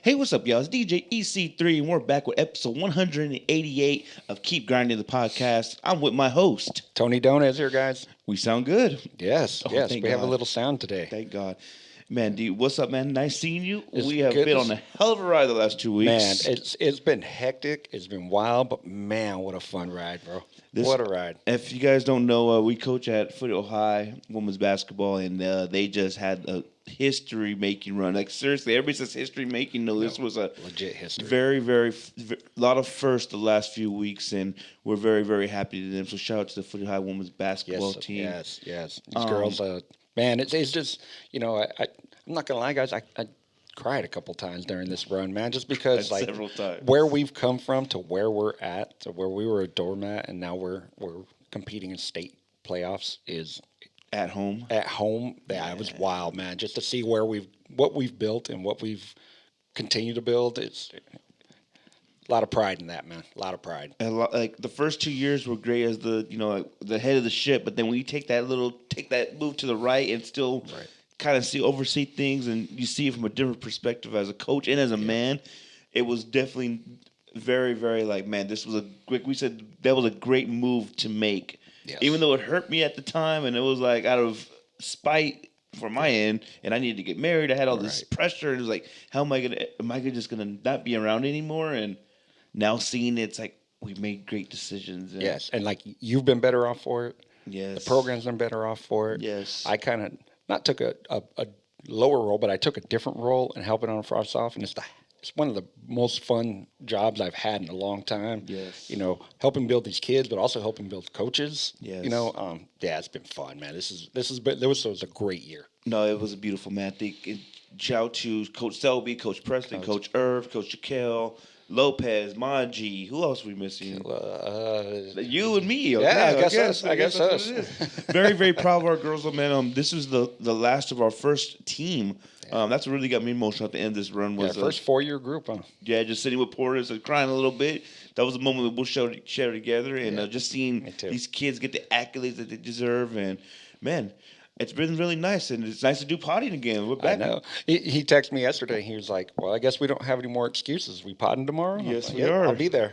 Hey, what's up, y'all? It's DJ EC3, and we're back with episode 188 of Keep Grinding the Podcast. I'm with my host. Tony Donez here, guys. We sound good. Yes, Oh, yes. thank We have a God. little sound today. Thank God. Man, dude, what's up, man? Nice seeing you. It's We have good been to on a hell of a ride the last 2 Man, weeks. it's been hectic. It's been wild, but man, what a fun ride, bro. What a ride. If you guys don't know, we coach at Foothill High women's basketball, and they just had a history-making run. Like, seriously, everybody says history-making. No, this was a legit history. Very, lot of firsts the last few weeks, and we're very, very happy to them. So shout out to the Foothill High women's basketball team. Yes. These girls, man, it's just, I'm not going to lie, guys, I cried a couple times during this run, man, just because like several times. Where we've come from to where we're at, to where we were a doormat and now we're competing in state playoffs is At home. Yeah, it was wild, man. Just to see what we've built and what we've continued to build, it's a lot of pride in that, man. A lot of pride. Like the first 2 years were great as the the head of the ship, but then when you take that move to the right and still kind of oversee things, and you see it from a different perspective as a coach and as a man, it was definitely very, very like, man, this was that was a great move to make. Yes. Even though it hurt me at the time, and it was like out of spite from my end, and I needed to get married. I had all this pressure, and it was like, how am I just gonna not be around anymore? And now seeing it's like we made great decisions. And yes, and like you've been better off for it. Yes, the program's been better off for it. Yes, I kind of not took a lower role, but I took a different role in helping on frost off, and it's one of the most fun jobs I've had in a long time. Yes. Helping build these kids, but also helping build coaches. Yes. It's been fun, man. This was a great year. No, it was a beautiful, man. Shout out to Coach Selby, Coach Preston, Coach Irv, Coach Shaquille, Lopez, Manji. Who else are we missing? You and me. Okay? Yeah, I guess us. Very, very proud of our girls, man. This is the last of our first team. That's what really got me emotional at the end of this run. Was first 4-year group, huh? Yeah, just sitting with Porters and crying a little bit. That was the moment we both shared together, and just seeing these kids get the accolades that they deserve. And man, it's been really nice, and it's nice to do potting again. We're back. I know. He texted me yesterday. He was like, "Well, I guess we don't have any more excuses. We potting tomorrow." Yes, we are. I'll be there.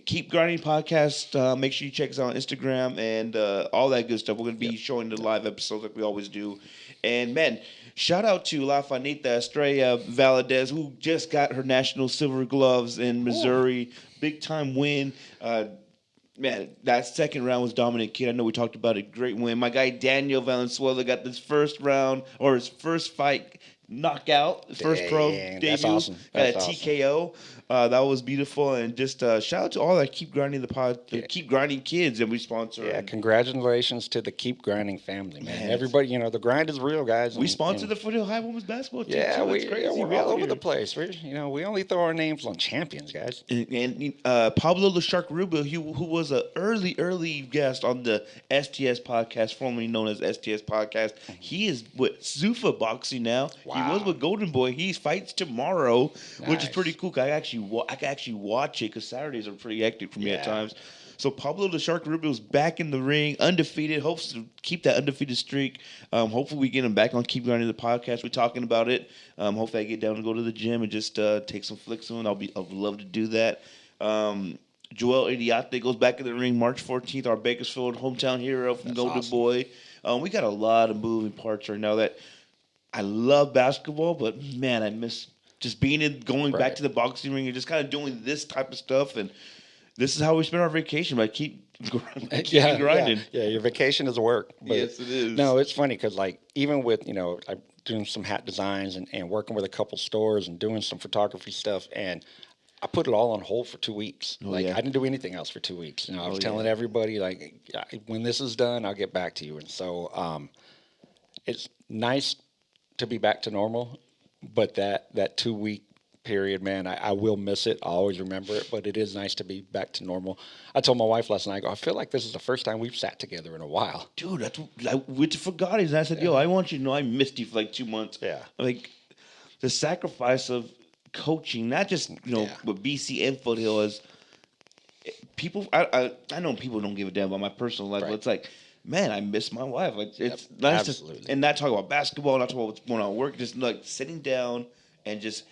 Keep Grinding Podcast. Make sure you check us out on Instagram and all that good stuff. We're going to be showing the live episodes like we always do. And, man, shout out to La Fanita Estrella Valadez, who just got her national silver gloves in Missouri. Big-time win. Man, that second round was dominant, kid. I know we talked about it. Great win. My guy Daniel Valenzuela got this first round, or his first fight knockout, first pro debut. That's awesome. Got a TKO. That was beautiful, and just shout out to all that Keep Grinding the pod, Keep Grinding kids that we sponsor. Yeah, congratulations to the Keep Grinding family, man. Everybody, the grind is real, guys. We sponsor the Foothill High women's basketball team. Yeah, too. we're all over the place. We only throw our names on champions, guys. And Pablo the Shark Rubio, who was an early guest on the STS podcast, formerly known as STS podcast. He is with Zuffa Boxing now. Wow. He was with Golden Boy. He fights tomorrow, which is pretty cool. I can actually watch it because Saturdays are pretty hectic for me at times. So Pablo the Shark Rubio's back in the ring, undefeated. Hopes to keep that undefeated streak. Hopefully we get him back on Keep Grinding the Podcast. We're talking about it. Hopefully I get down and go to the gym and just take some flicks on. I would love to do that. Joel Idiate goes back in the ring March 14th. Our Bakersfield hometown hero from Golden Boy. We got a lot of moving parts right now that I love basketball, but man, I miss just going back to the boxing ring and just kind of doing this type of stuff. And this is how we spend our vacation. By keep grinding. Yeah, your vacation is work. But yes, it is. No, it's funny because even with I'm doing some hat designs and working with a couple stores and doing some photography stuff, and I put it all on hold for 2 weeks. I didn't do anything else for 2 weeks. I was telling everybody when this is done, I'll get back to you. And so it's nice to be back to normal, but that 2 week period, man, I will miss it. I always remember it, but it is nice to be back to normal. I told my wife last night, I feel like this is the first time we've sat together in a while. Dude, I went to forgot it. And I said, I want you to know I missed you for 2 months. Yeah. The sacrifice of coaching, not just, with BC and Foothill is people. I know people don't give a damn about my personal life, but it's like, man, I miss my wife. It's nice to, and not talk about basketball, not talk about what's going on at work, just sitting down and just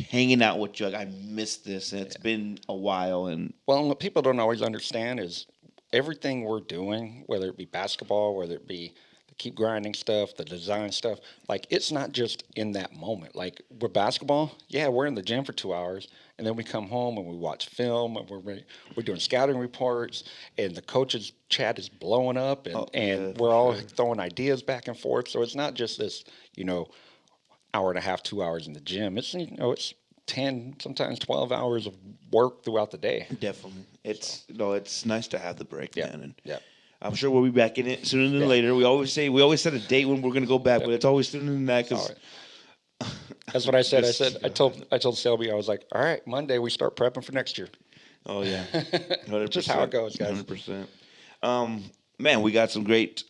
hanging out with you. Like, I miss this, and it's been a while. And Well, what people don't always understand is everything we're doing, whether it be basketball, whether it be the keep grinding stuff, the design stuff, like it's not just in that moment. Like with basketball, yeah, we're in the gym for 2 hours, and then we come home and we watch film, and we're doing scouting reports, and the coaches' chat is blowing up, and we're all throwing ideas back and forth. So it's not just this, hour and a half, 2 hours in the gym. It's 10, sometimes 12 hours of work throughout the day. Definitely. It's nice to have the break, man. And yeah. I'm sure we'll be back in it sooner than later. We always set a date when we're going to go back, but it's always sooner than that. Cause that's what I said. I told Selby, I was like, all right, Monday we start prepping for next year. Oh yeah. 100%. Just how it goes, guys. 100%. Man, we got some great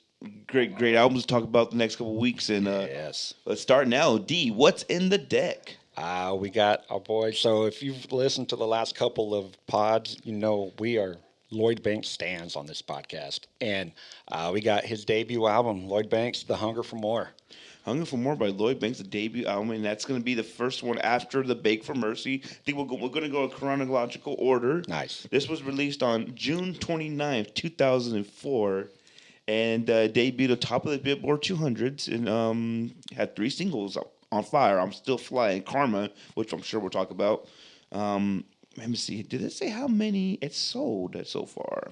albums to talk about the next couple of weeks. And yes. Let's start now. D, what's in the deck? We got our boy. So if you've listened to the last couple of pods, we are Lloyd Banks stands on this podcast. And we got his debut album, Lloyd Banks, The Hunger for More. Hunger for More by Lloyd Banks, the debut album, and that's going to be the first one after the Bake for Mercy. I think we're going to go in chronological order. Nice. This was released on June 29th, 2004, and debuted atop of the Billboard 200s, and had 3 singles on fire. I'm Still Flying, Karma, which I'm sure we'll talk about. Let me see. Did it say how many it sold so far?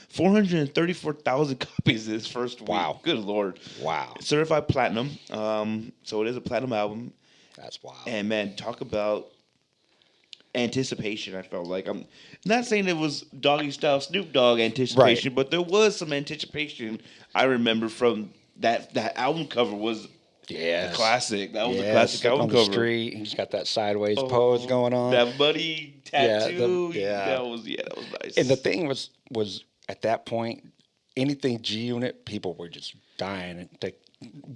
434,000 copies this first week. Wow. Good Lord. Wow. Certified platinum. So it is a platinum album. That's wild. And, man, talk about anticipation, I felt like. I'm not saying it was Doggy Style Snoop Dogg anticipation, but there was some anticipation I remember from that album cover was a classic. That was a classic album on the cover. Street. He's got that sideways pose going on. That buddy tattoo. That was nice. And the thing was at that point, anything G Unit, people were just dying and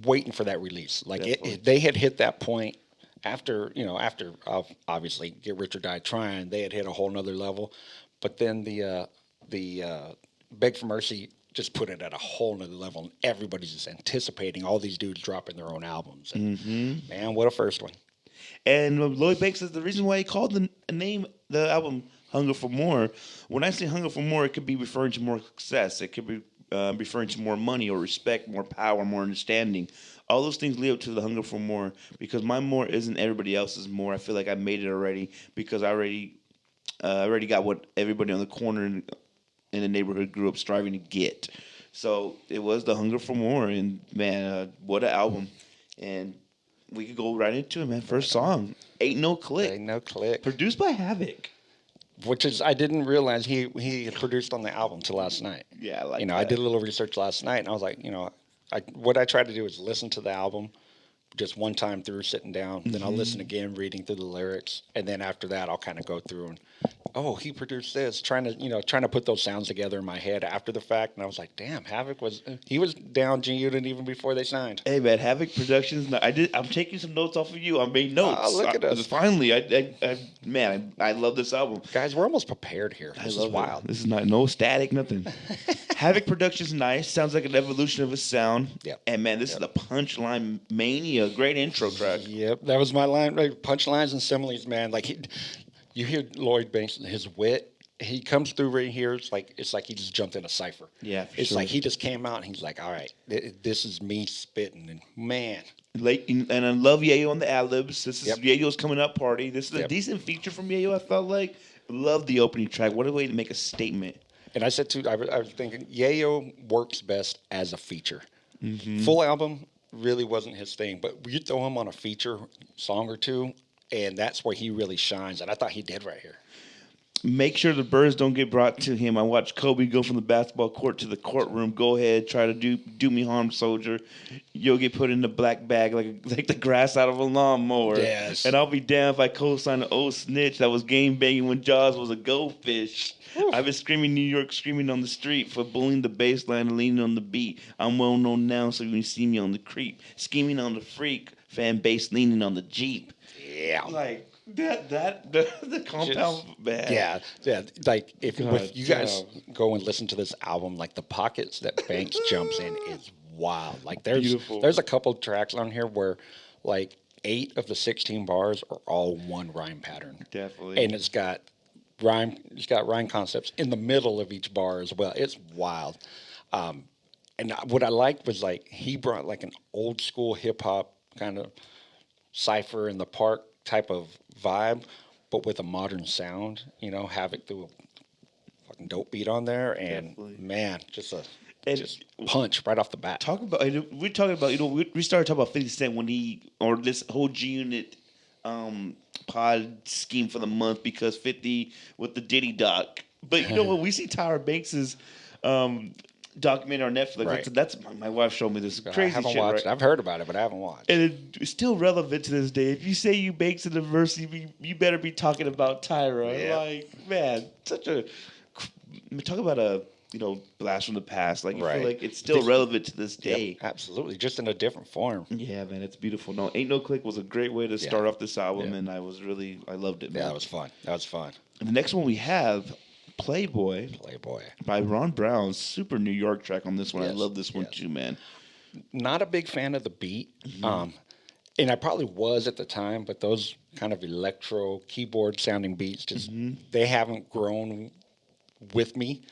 waiting for that release. Like they had hit that point after obviously Get Rich or Die Trying, they had hit a whole nother level. But then the Beg for Mercy just put it at a whole nother level, and everybody's just anticipating all these dudes dropping their own albums. And man, what a first one! And Lloyd Banks says the reason why he called the album Hunger for More. When I say Hunger for More, it could be referring to more success. It could be referring to more money or respect, more power, more understanding. All those things lead up to the Hunger for More, because my more isn't everybody else's more. I feel like I made it already because I already got what everybody on the corner in the neighborhood grew up striving to get. So it was the Hunger for More, and man, what an album. And we could go right into it, man. First song, Ain't No Click. Ain't No Click. Produced by Havoc. Which is, I didn't realize he had produced on the album till last night. Yeah, that. I did a little research last night, and I was like, what I tried to do is listen to the album just one time through, sitting down. Then I'll listen again, reading through the lyrics, and then after that, I'll kind of go through and, he produced this, trying to put those sounds together in my head after the fact. And I was like, damn, Havoc was down G Unit even before they signed. Hey man, Havoc Productions. I'm taking some notes off of you. I made notes. Oh, look at us! Finally, I love this album. Guys, we're almost prepared here. This is wild. This is no static, nothing. Havoc Productions, nice. Sounds like an evolution of his sound. Yep. And man, this is the Punchline Mania. Great intro track. Yep, that was my line. Right? Punchlines and similes, man. Like you hear Lloyd Banks, his wit. He comes through right here. It's like he just jumped in a cipher. Yeah, it's like he just came out and he's like, all right, this is me spitting, and man. And I love Yayo on the ad-libs. This is Yayo's coming up party. This is a decent feature from Yayo, I felt like. Love the opening track. What a way to make a statement. And I said, too, I was thinking, Yayo works best as a feature. Full album really wasn't his thing, but you throw him on a feature song or two, and that's where he really shines, and I thought he did right here. Make sure the birds don't get brought to him. I watched Kobe go from the basketball court to the courtroom. Go ahead, try to do me harm, soldier. You'll get put in the black bag like the grass out of a lawnmower. Yes. And I'll be damned if I co-sign an old snitch that was game banging when Jaws was a goldfish. I've been screaming New York, screaming on the street for bullying the baseline and leaning on the beat. I'm well known now, so you can see me on the creep, scheming on the freak, fan base leaning on the Jeep. Yeah. Like. The compound band. Yeah. Like if you guys go and listen to this album, like the pockets that Banks jumps in is wild. Like there's a couple tracks on here where like 8 of the 16 bars are all one rhyme pattern. Definitely. And it's got rhyme concepts in the middle of each bar as well. It's wild. And what I liked was like he brought like an old school hip hop kind of Cypher in the Park type of vibe, but with a modern sound. Havoc threw a fucking dope beat on there, and Definitely. man, just punch right off the bat. We're talking about we started talking about 50 Cent when this whole G Unit pod scheme for the month because 50 with the Diddy doc. But you know what? We see Tyra Banks's documentary on Netflix. Right. That's my wife showed me this crazy I haven't shit. watched. Right? I've heard about it, but I haven't watched. And it's still relevant to this day. If you say you Banks in the verse, you better be talking about Tyra. Yeah. Like, man, talk about a blast from the past. Like, you feel like it's still relevant to this day. Yep, absolutely, just in a different form. Yeah, man, it's beautiful. No, Ain't No Click was a great way to start off this album, and I loved it, man. Yeah, that was fun. And the next one we have Playboy by Ron Brown. Super New York track on this one. Yes, I love this one too, man. Not a big fan of the beat. And I probably was at the time, but those kind of electro keyboard sounding beats they haven't grown with me.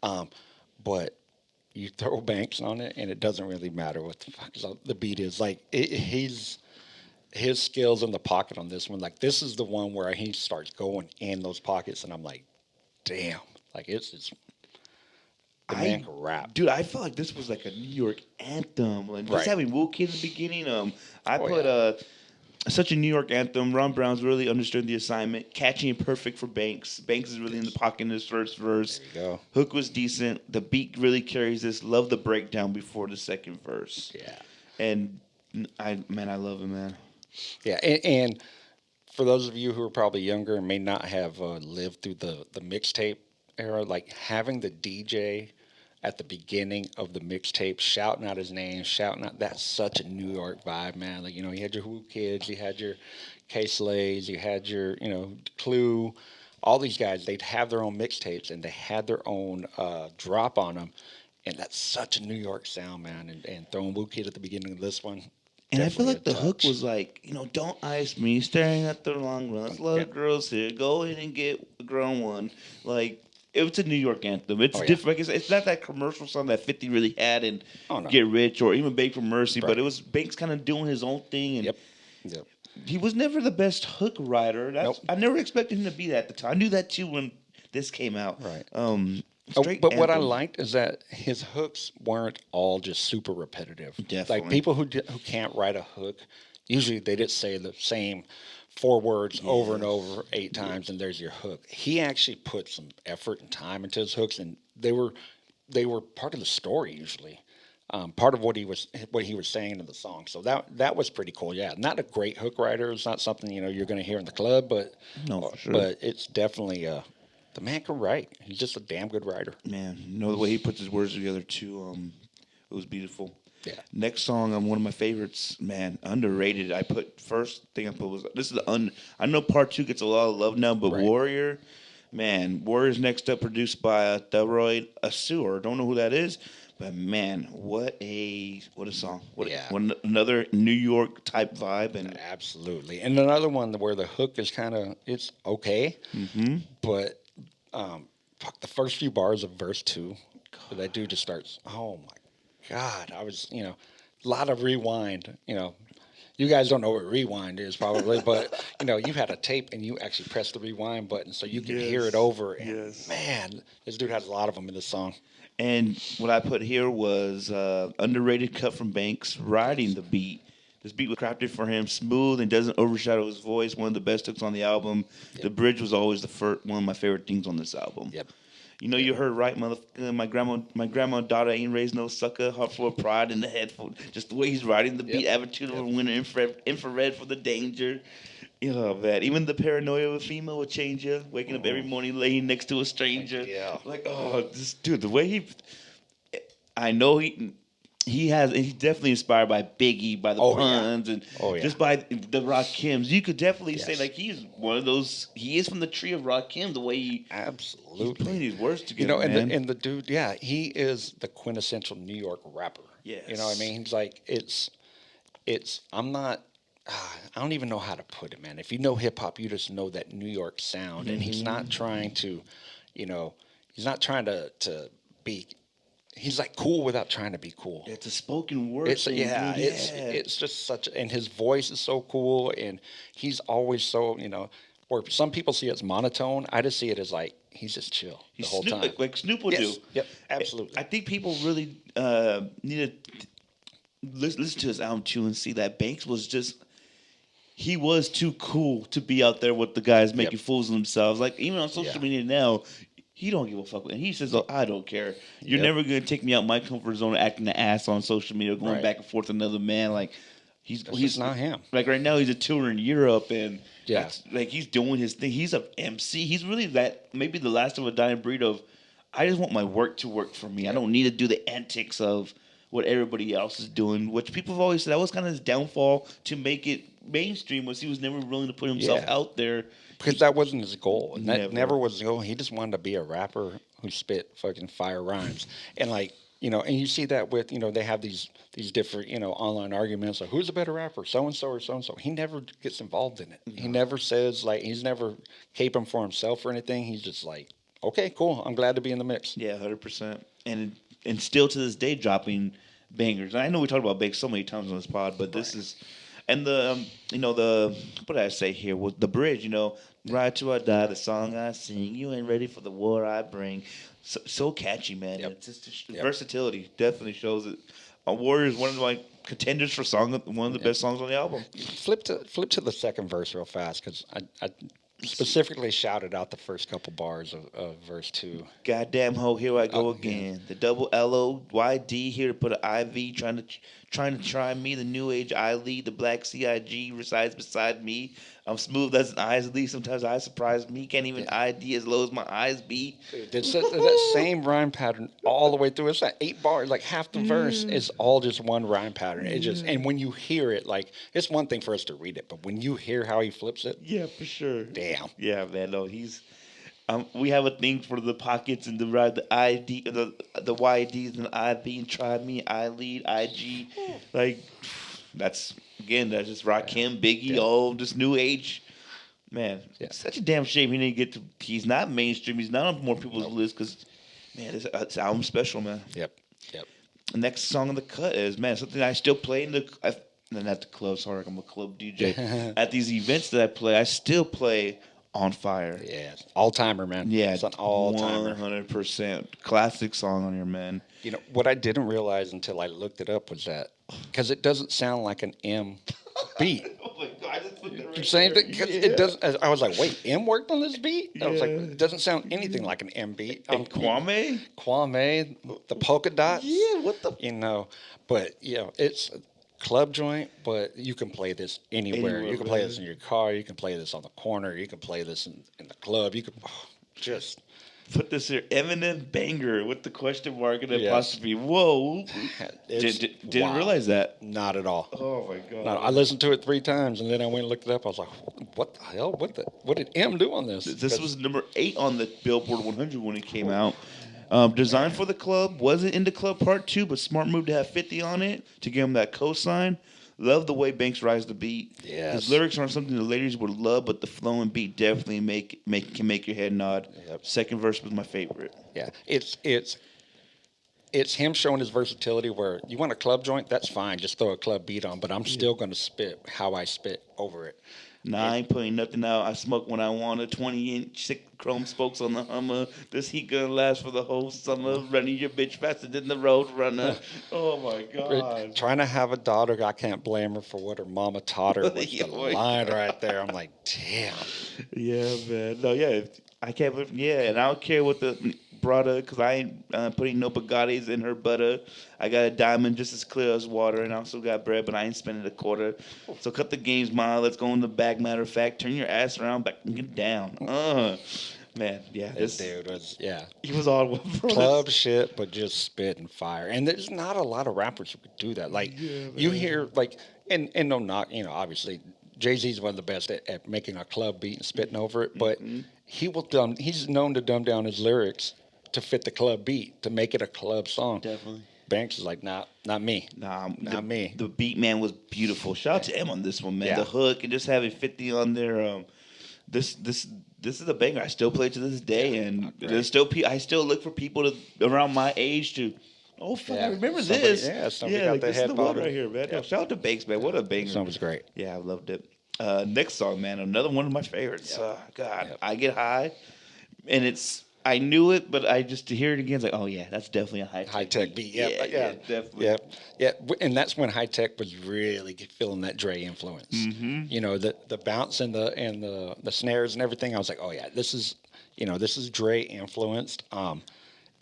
But you throw Banks on it, and it doesn't really matter what the fuck the beat is. Like his skills in the pocket on this one. Like this is the one where he starts going in those pockets, and I'm like, damn, like it's the man can rap, dude. I felt like this was like a New York anthem. Like just having Wu Kid in the beginning. Such a New York anthem. Ron Brown's really understood the assignment. Catchy and perfect for Banks. Banks is really in the pocket in his first verse. There you go. Hook was decent. The beat really carries this. Love the breakdown before the second verse. Yeah. And I love it, man. Yeah, and for those of you who are probably younger and may not have lived through the mixtape era, like having the DJ at the beginning of the mixtape, shouting out his name, that's such a New York vibe, man. Like, you had your Who Kids, you had your K-Slays, you had your, Clue, all these guys, they'd have their own mixtapes, and they had their own drop on them, and that's such a New York sound, man, and throwing Who Kid at the beginning of this one. And I feel like the hook was like, don't ice me, staring at the long run. There's a lot of girls here. Go ahead and get a grown one. Like, it's a New York anthem. It's different. Like it's not that commercial song that 50 really had in Get Rich or even Beg for Mercy, but it was Banks kind of doing his own thing. And he was never the best hook writer. I never expected him to be that at the time. I knew that too when this came out. Right. But what I liked is that his hooks weren't all just super repetitive. Definitely. Like people who can't write a hook, usually they just say the same 4 words over and over 8 times, and there's your hook. He actually put some effort and time into his hooks, and they were part of the story usually, part of what he was saying in the song. So that was pretty cool. Yeah, not a great hook writer. It's not something you're going to hear in the club, but for sure. But it's definitely the man can write. He's just a damn good writer. Man, the way he puts his words together too. It was beautiful. Yeah. Next song, one of my favorites, man, underrated. First thing I put was this is I know part 2 gets a lot of love now, but Warrior, man, Warrior's next up, produced by Thyroid Asur. Don't know who that is, but man, what a song! Another New York type vibe, and absolutely, and another one where the hook is it's okay, but the first few bars of verse 2, that dude just starts. Oh my God, I was, a lot of rewind, You guys don't know what rewind is probably, but, you had a tape and you actually press the rewind button so you can hear it over. And man, this dude has a lot of them in this song. And what I put here was underrated cut from Banks, riding the beat. This beat was crafted for him, smooth and doesn't overshadow his voice. One of the best hooks on the album. Yep. The bridge was always one of my favorite things on this album. Yep. You heard right, motherfucker. My grandma and daughter ain't raised no sucker. Heart full of pride in the head. Just the way he's riding the beat. Attitude of a winner. Infrared for the danger. Man. Even the paranoia of a female will change you. Waking up every morning laying next to a stranger. Yeah. Like, this dude, the way I know he's definitely inspired by Biggie, by the puns, and just by the Rakims. You could definitely say like he's one of those. He is from the tree of Rakim. The way he's playing these words together, and the dude, he is the quintessential New York rapper. Yes. You know what I mean? He's like it's. I'm not. I don't even know how to put it, man. If you know hip hop, you just know that New York sound, and he's not trying to, he's not trying to be. He's like cool without trying to be cool. It's a spoken word It's thing, yeah, dude. it's just such, and his voice is so cool, and he's always so Where some people see it as monotone, I just see it as like he's just chill the whole time, like Snoop will do. Yep, absolutely. I think people really need to listen to his album too and see that Banks was just. He was too cool to be out there with the guys making fools of themselves. Like even on social media now, he don't give a fuck. And he says, "Oh, I don't care. You're never gonna take me out my comfort zone, acting the ass on social media, going back and forth with another man." Like he's not him. Like right now, he's a tour in Europe, and Yeah. like he's doing his thing. He's a MC. He's really that maybe the last of a dying breed of. I just want my work to work for me. I don't need to do the antics of what everybody else is doing, which people have always said that was kind of his downfall to make it mainstream, was he was never willing to put himself out there. Because that wasn't his goal. And that never was his goal. He just wanted to be a rapper who spit fucking fire rhymes. And like, and you see that with, they have these different, online arguments of who's a better rapper, so-and-so or so-and-so. He never gets involved in it. He never says, like, he's never caping for himself or anything. He's just like, okay, cool. I'm glad to be in the mix. Yeah, 100%. And still to this day dropping bangers. And I know we talked about Banks so many times on this pod, but this is, and the what did I say here? Well, the bridge, Ride Till I Die, the song I sing, you ain't ready for the war I bring. So catchy, man. It's just versatility. Definitely shows it. Warriors, one of my contenders for song, one of the best songs on the album. Flip to the second verse real fast, because I specifically shouted out the first couple bars of verse 2. Goddamn ho, here I go again. Yeah. The double LOYD here to put an IV, trying to try me. The new age I lead. The black CIG resides beside me. I'm smooth as an eyes lead. Sometimes I surprise me. Can't even ID as low as my eyes be. It's that same rhyme pattern all the way through. It's that 8 bars, like half the verse is all just one rhyme pattern. It just, and when you hear it, like, it's one thing for us to read it, but when you hear how he flips it, yeah, for sure. Damn. Yeah, man. No, he's. We have a thing for the pockets and the ID, the YDs and the IV and try me, I lead, IG, like that's just Rakim, Biggie, this new age, man. It's such a damn shame he didn't get to. He's not mainstream. He's not on more people's list because, man, this album's special, man. Yep. The next song on the cut is something I still play in not the club. Sorry, I'm a club DJ. At these events that I play, I still play. On Fire. Yeah. All-timer, man. Yeah. It's an all-timer. 100%. Classic song on here, man. What I didn't realize until I looked it up was that, because it doesn't sound like an M beat. Oh my God, I just put that right Saying there. that, because it doesn't, I was like, wait, M worked on this beat? I was like, it doesn't sound anything like an M beat. And Kwame, the polka dots. Yeah, what the? But, it's club joint, but you can play this anywhere. You can play this in your car. You can play this on the corner. You can play this in the club. You can just put this here. Eminem banger with the question mark and apostrophe. Whoa! Didn't realize that. Not at all. Oh my God! No, I listened to it 3 times and then I went and looked it up. I was like, what the hell? What did M do on this? This was number 8 on the Billboard 100 when it came out. Designed for the club, wasn't in the club part 2, but smart move to have 50 on it to give him that cosign. Love the way Banks rides the beat. Yes. His lyrics aren't something the ladies would love, but the flow and beat definitely can make your head nod. Yep. Second verse was my favorite. Yeah, it's him showing his versatility. Where you want a club joint, that's fine. Just throw a club beat on, but I'm still going to spit how I spit over it. Nah, I ain't putting nothing out. I smoke when I want. 20-inch sick chrome spokes on the Hummer. This heat gonna last for the whole summer. Running your bitch faster than the road runner. Oh my God. Trying to have a daughter, I can't blame her for what her mama taught her. Was the line right there. I'm like, damn. Yeah, man. No, yeah. I can't believe. Yeah, and I don't care what the brother, because I ain't putting no Bugattis in her butter. I got a diamond just as clear as water, and I also got bread, but I ain't spending a quarter. So cut the games, Ma. Let's go in the back. Matter of fact, turn your ass around, back and get down. Man, yeah. This dude was, he was all club shit, but just spit and fire. And there's not a lot of rappers who could do that. Like, you hear, like, and no knock, obviously, Jay-Z's one of the best at making a club beat and spitting over it, but he's known to dumb down his lyrics to fit the club beat, to make it a club song. Definitely. Banks is like, nah, not me. Not me. The beat, man, was beautiful. Shout out to him on this one, man. Yeah. The hook and just having 50 on there. This is a banger. I still play to this day, and there's still I still look for people around my age to. Oh fuck! I remember this. Yeah, somebody got this is the one bottom. right here, man. Yeah. No, shout out to Banks, man. What a banger! This song was great. Yeah, I loved it. Next song, man. Another one of my favorites. God, I Get High, and I knew it, but I just to hear it again, it's like, oh yeah, that's definitely a high tech beat. Yeah, definitely. Yeah, and that's when High Tech was really feeling that Dre influence. Mm-hmm. You know, the bounce and the snares and everything. I was like, oh yeah, this is Dre influenced.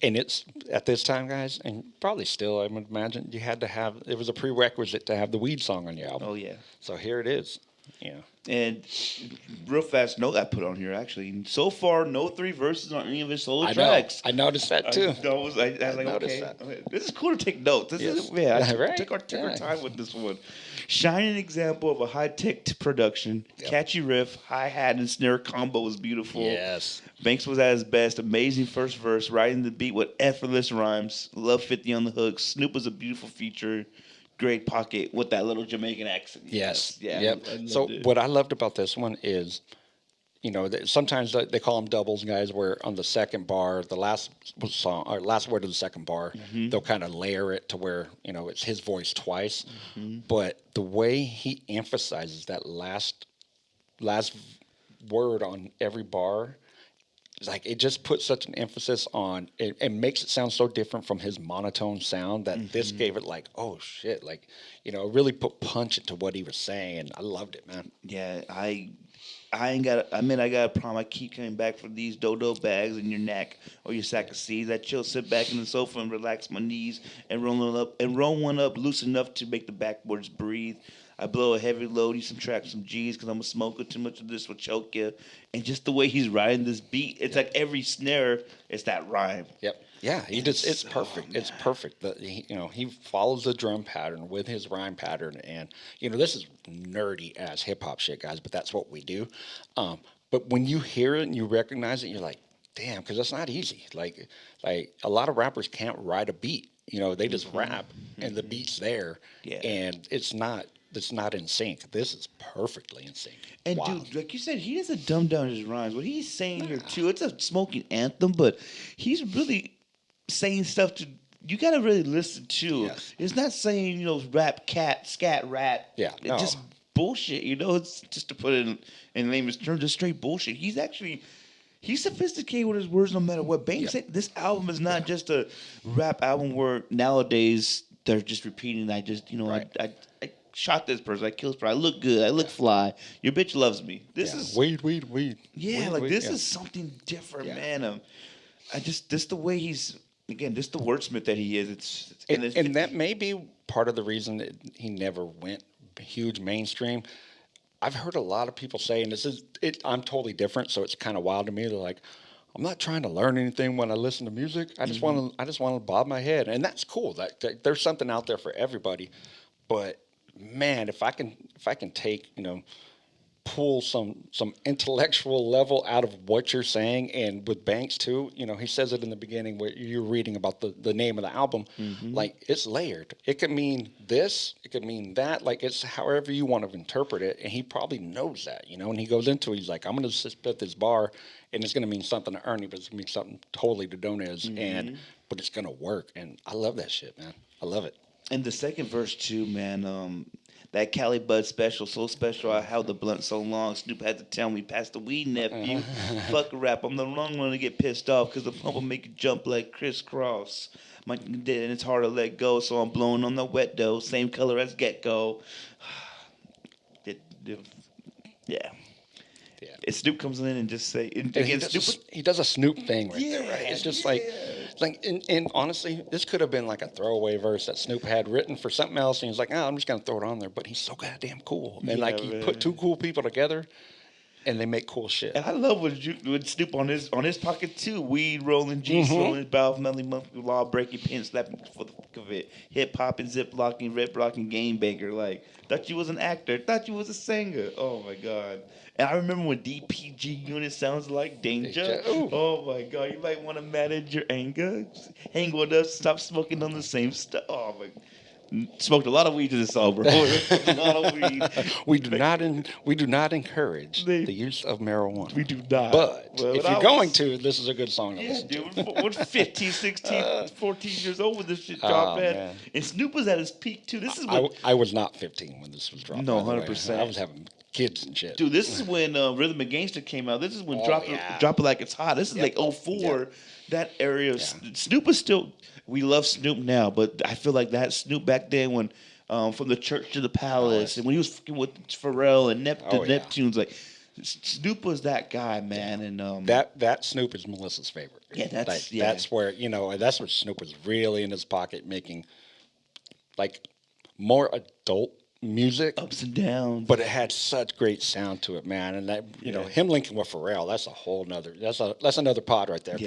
And it's at this time, guys, and probably still, I would imagine you had to have. It was a prerequisite to have the Weed song on your album. Oh yeah. So here it is. Yeah. And real fast note I put on here actually. So far, no 3 verses on any of his solo tracks. I noticed that too. I was like, okay, this is cool to take notes. This is I took our time with this one. Shining example of a high tech production, catchy riff, hi hat and snare combo was beautiful. Yes. Banks was at his best. Amazing first verse, riding the beat with effortless rhymes. Love 50 on the hook. Snoop was a beautiful feature. Great pocket with that little Jamaican accent. Yes. Yeah. Yep. So what I loved about this one is, sometimes they call them doubles, guys, where on the second bar, the last song or last word of the second bar, they'll kind of layer it to where, it's his voice twice. Mm-hmm. But the way he emphasizes that last word on every bar, like it just puts such an emphasis on it and makes it sound so different from his monotone sound that this gave it like, oh shit, like, it really put punch into what he was saying. I loved it, man. Yeah, I got a problem. I keep coming back for these dodo bags in your neck or your sack of seeds. I chill, sit back in the sofa and relax my knees and roll one up loose enough to make the backboards breathe. I blow a heavy load, you subtract some G's because I'm a smoker. Too much of this will choke you. And just the way he's riding this beat, it's like every snare, it's that rhyme. Yep. Yeah, it's perfect. It's perfect. He follows the drum pattern with his rhyme pattern, and this is nerdy ass hip hop shit, guys. But that's what we do. But when you hear it and you recognize it, you're like, damn, because that's not easy. Like a lot of rappers can't ride a beat. They just rap and the beat's there, and it's not in sync. This is perfectly in sync. And dude, like you said, he doesn't dumb down his rhymes. What he's saying here too, it's a smoking anthem, but he's really saying stuff you gotta really listen to. Yes. It's not saying, rap cat, scat rat. Yeah. It's just bullshit, It's just to put it in layman's terms, just straight bullshit. He's sophisticated with his words no matter what. Banks said this album is not just a rap album where nowadays they're just repeating. I just, I shot this person. I killed this person. I look good. I look fly. Your bitch loves me. This is weed. Yeah, weed, this is something different, man. This the way he's this the wordsmith that he is. And that may be part of the reason that he never went huge mainstream. I've heard a lot of people say, and I'm totally different, so it's kind of wild to me. They're like, I'm not trying to learn anything when I listen to music. I just want to bob my head, and that's cool. That there's something out there for everybody. But man, if I can take pull some intellectual level out of what you're saying, and with Banks too, he says it in the beginning where you're reading about the name of the album, like it's layered. It could mean this, it could mean that, like it's however you want to interpret it, and he probably knows that, and he goes into it, he's like, I'm going to spit this bar, and it's going to mean something to Ernie, but it's going to mean something totally to Donez, but it's going to work, and I love that shit, man. I love it. And the second verse too, man. That Cali Bud special, so special. I held the blunt so long. Snoop had to tell me, pass the weed, nephew. Fuck a rap. I'm the wrong one to get pissed off because the pump will make you jump like crisscross. And it's hard to let go, so I'm blowing on the wet dough. Same color as Get-Go. Yeah. Snoop comes in and just say, he does a Snoop thing there, right? It's just like, and honestly, this could have been like a throwaway verse that Snoop had written for something else, and he's like, I'm just gonna throw it on there. But he's so goddamn cool, and he put two cool people together, and they make cool shit. And I love when Snoop on his pocket too. Weed rolling, G's rolling, valve melting, monthly law breaking, pin slapping for the fuck of it. Hip hop and zip locking, rip rocking, game banker. Like thought you was an actor, thought you was a singer. Oh my god. And I remember when DPG unit sounds like danger. Oh my god, you might want to manage your anger. Hang with us, stop smoking on the same stuff. Oh my. Smoked a lot of weed to this song, bro. A lot of weed. We do not encourage the use of marijuana. We do not. But if you're going to, this is a good song to listen to. Dude, we're 15, 16, 14 years old when this shit dropped, man. And Snoop was at his peak too. This is when I was not 15 when this was dropped. No, 100%. I was having kids and shit. Dude, this is when Rhythm and Gangster came out. This is when Drop It Like It's Hot. This is like 04. That area of Snoop was still. We love Snoop now, but I feel like that Snoop back then when from the church to the palace, and when he was fucking with Pharrell and Neptunes, like Snoop was that guy, man. And that Snoop is Melissa's favorite. Yeah, that's where that's where Snoop was really in his pocket making like more adult music, ups and downs, but it had such great sound to it, man. And that him linking with Pharrell, that's a whole nother that's another pod right there.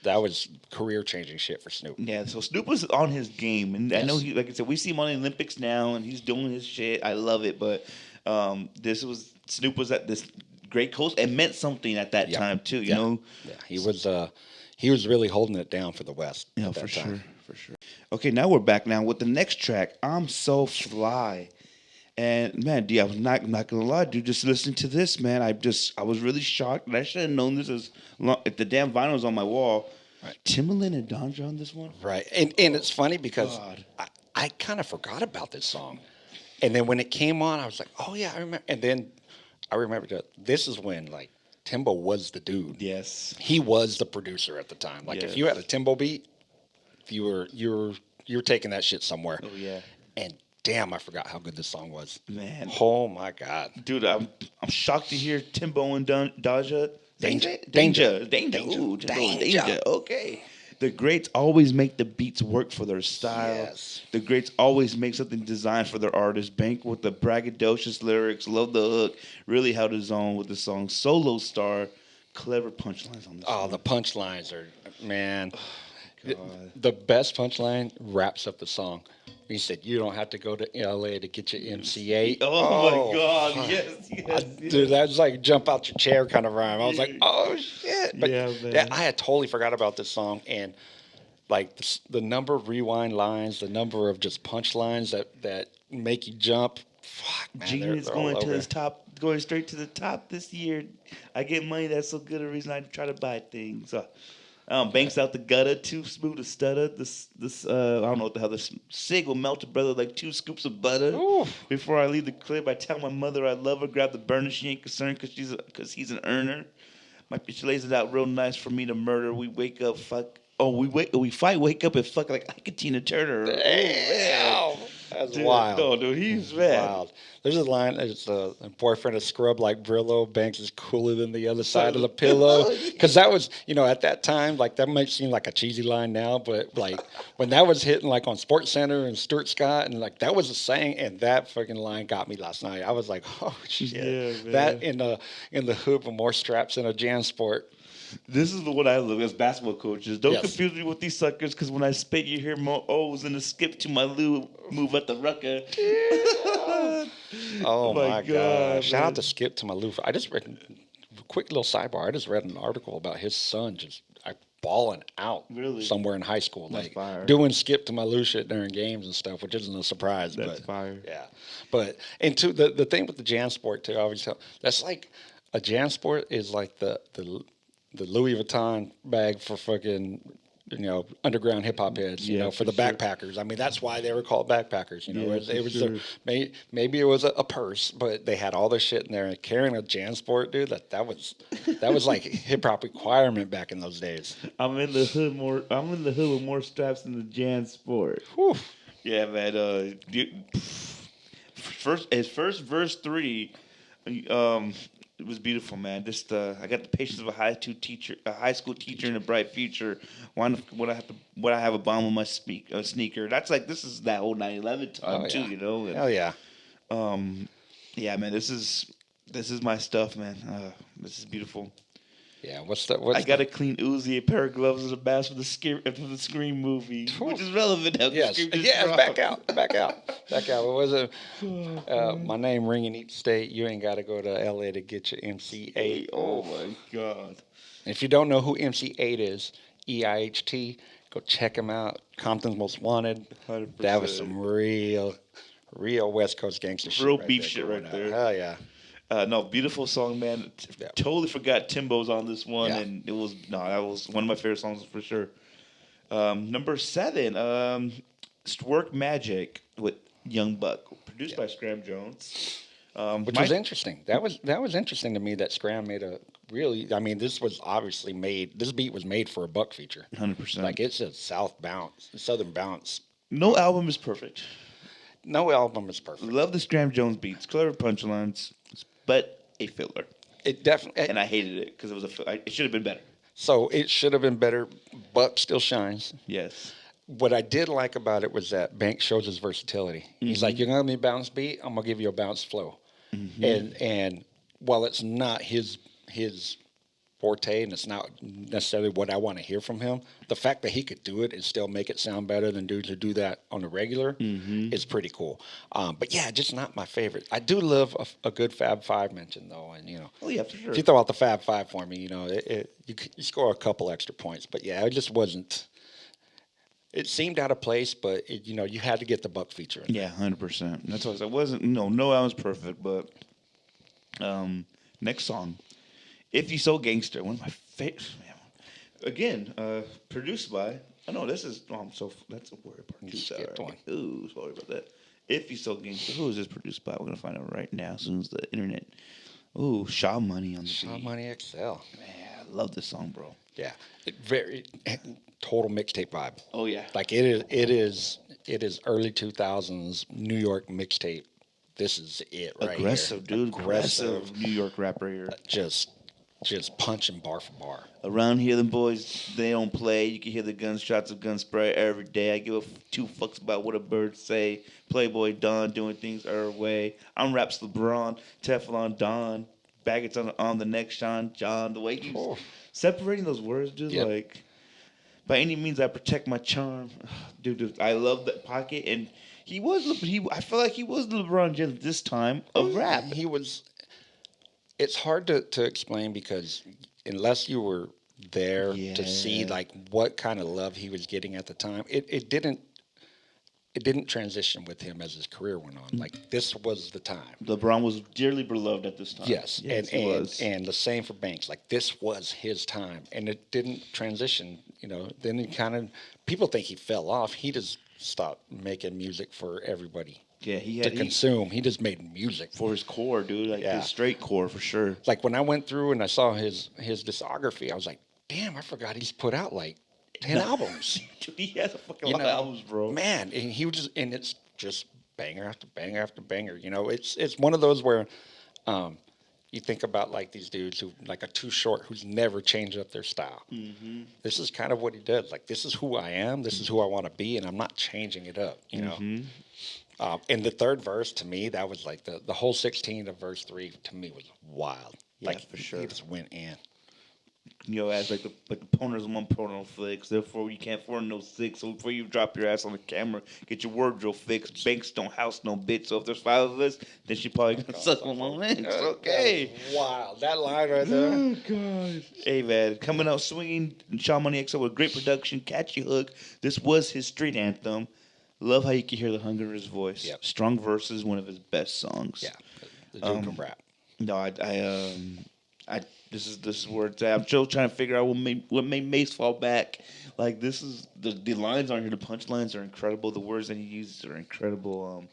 That was career changing shit for Snoop. Yeah, so Snoop was on his game, and I know he, like I said, we see him on the Olympics now, and he's doing his shit. I love it, but Snoop was at this great coast and meant something at that time too. You know, he was really holding it down for the West. Yeah, for sure. Okay, now we're back now with the next track. I'm So Fly. And man, I was not gonna lie, dude. Just listening to this, man, I was really shocked. And I should have known this as long if the damn vinyl was on my wall. Right. Timbaland and Donja on this one, right? And it's funny because I kind of forgot about this song, and then when it came on, I was like, oh yeah, I remember. And then I remembered that this is when like Timbo was the dude. Yes, he was the producer at the time. Like if you had a Timbo beat, you were taking that shit somewhere. Oh yeah, and. Damn, I forgot how good this song was. Man. Oh, my God. Dude, I'm shocked to hear Timbo and Daja. Danger. Ooh, Danger. Okay. The greats always make the beats work for their style. Yes. The greats always make something designed for their artist. Bank with the braggadocious lyrics. Love the hook. Really held his own with the song Solo Star. Clever punchlines on this song. The punchlines are, man. The best punchline wraps up the song. He said, "You don't have to go to LA to get your MC8." Oh my God! Yes. Dude, that was like jump out your chair kind of rhyme. I was like, "Oh shit!" But man. I had totally forgot about this song, and like the number of rewind lines, the number of just punchlines that make you jump. Fuck, man, Genius going to the top, going straight to the top this year. I get money. That's so good a reason I try to buy things. Banks out the gutter, too smooth to stutter. This I don't know what the hell. This cig will melt a brother like 2 scoops of butter. Ooh. Before I leave the crib, I tell my mother I love her. Grab the burner, she ain't concerned because he's an earner. My bitch lays it out real nice for me to murder. We wake up, fuck. Oh, we fight, wake up and fuck like I could Tina Turner. Damn. That's wild. No, dude, he's mad. Wild. There's a line. It's a boyfriend of scrub like Brillo. Banks is cooler than the other side of the pillow. Because that was, at that time, like that might seem like a cheesy line now, but like when that was hitting like on Sports Center and Stuart Scott and like that was a saying, and that fucking line got me last night. I was like, oh shit, yeah, that in the hood with more straps than a JanSport. This is the one I look as basketball coaches. Don't confuse me with these suckers, because when I spit, you hear more O's and a skip to my Lou move at the rucker. Oh my God! Shout out to Skip to my Lou. I just read quick little sidebar. I just read an article about his son just balling out somewhere in high school, like doing Skip to my Lou shit during games and stuff, which isn't a surprise. That's fire. Yeah, but and to the thing with the JanSport too, I always tell that's like a JanSport is like the Louis Vuitton bag for fucking, underground hip hop heads, for the backpackers. I mean, that's why they were called backpackers. Maybe it was a purse, but they had all their shit in there. And carrying a JanSport, dude, that was like a hip hop requirement back in those days. I'm in the hood with more straps than the JanSport. Whew. Yeah, man. His first verse 3. It was beautiful, man. Just I got the patience of a high school teacher, and a bright future. Would I have a bomb on my sneaker? That's like this is that whole 9/11 time too, Hell yeah. Yeah, man. This is This is my stuff, man. This is beautiful. Yeah, I got a clean Uzi, a pair of gloves, and a mask for the Scream movie, which is relevant now. Yes, yes, back out. What was it? My name ringing each state. You ain't got to go to L.A. to get your MC8. Oh my God! And if you don't know who MC8 is, EIHT, go check him out. Compton's Most Wanted. 100%. That was some real West Coast gangster shit. Real beef shit right there. Hell yeah. No, beautiful song, man. Totally forgot Timbo's on this one, and that was one of my favorite songs for sure. Number 7, Work Magic with Young Buck, produced by Scram Jones. Which was interesting. That was interesting to me that Scram made a really. I mean, this was obviously made. This beat was made for a Buck feature. 100%. Like it's a Southern bounce. No album is perfect. No album is perfect. Love the Scram Jones beats, clever punchlines, but a filler. It definitely. And I hated it because it should have been better. So it should have been better. Buck still shines. Yes. What I did like about it was that Banks shows his versatility. Mm-hmm. He's like, "You're gonna give me a bounce beat. I'm gonna give you a bounce flow." Mm-hmm. And while it's not his forte and it's not necessarily what I want to hear from him, the fact that he could do it and still make it sound better than dudes who do that on the regular is pretty cool. But yeah, just not my favorite. I do love a good Fab Five mention though, and oh yeah, for sure. If you throw out the Fab Five for me, you score a couple extra points. But yeah, it just wasn't. It seemed out of place, but you had to get the Buck feature. Yeah, 100%. That's what I said. It wasn't no album's perfect, but next song, If You So Gangster, one of my favorites. Again, produced by. I know this is. That's a word part two. Skipped one. Ooh, sorry about that. If You So Gangster, who is this produced by? We're gonna find out right now as soon as the internet. Ooh, Shaw Money on the Shaw beat. Money XL. Man, I love this song, bro. Yeah, very total mixtape vibe. Oh yeah, like it is early 2000s New York mixtape. This is it right aggressive, here. Dude. Aggressive New York rapper here. Just punching bar for bar. Around here, them boys, they don't play. You can hear the gunshots of gun spray every day. I give two fucks about what a bird say. Playboy Don doing things our way. I'm Raps LeBron, Teflon Don, Baggets on the next Sean John. The way he's separating those words, dude, like, by any means I protect my charm. Dude, I love that pocket. And I feel like he was the LeBron James this time of rap. He was. It's hard to explain because unless you were there to see like what kind of love he was getting at the time, it didn't transition with him as his career went on. Like this was the time. LeBron was dearly beloved at this time. Yes, and the same for Banks. Like this was his time, and it didn't transition. Then he people think he fell off. He just stopped making music for everybody. Yeah, he consume. He just made music for his core, dude. Like his straight core, for sure. Like when I went through and I saw his discography, I was like, damn, I forgot he's put out like 10 albums. Dude, he has a fucking lot of albums, bro. Man, and it's just banger after banger after banger. It's one of those where you think about like these dudes who like are Too Short, who's never changed up their style. Mm-hmm. This is kind of what he does. Like this is who I am. This is who I want to be, and I'm not changing it up. And the third verse, to me, that was like the whole 16 of verse 3 to me was wild. Yeah, like for sure. He just went in. As like the pornos on porno flicks, therefore you can't afford no six. So before you drop your ass on the camera, get your wardrobe fixed. Banks don't house no bitch. So if there's 5 of us, then she probably gonna suck on my links. Okay. Wow, that line right there. Oh god. Hey man, coming out swinging, Shaw Money XL with great production, catchy hook. This was his street anthem. Love how you can hear the hunger in his voice. Yep. Strong verses, one of his best songs. Yeah, the dude can rap. No, this is where it's at. I'm still trying to figure out what made Mace fall back. Like this is the lines aren't here. The punchlines are incredible. The words that he uses are incredible.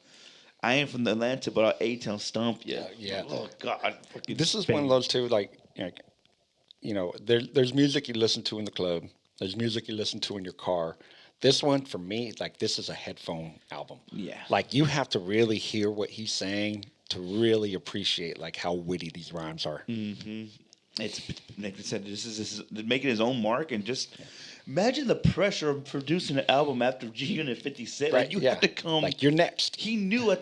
I ain't from the Atlanta, but I'll A-Town stomp you. Yeah. Oh God. This is one of those two. Like there's music you listen to in the club. There's music you listen to in your car. This one, for me, like this is a headphone album. Yeah. Like you have to really hear what he's saying to really appreciate like how witty these rhymes are. Mm-hmm. It's like I said, this is making his own mark, and just imagine the pressure of producing an album after G-Unit 50 Cent. Right, Like you have to come. Like you're next. He knew I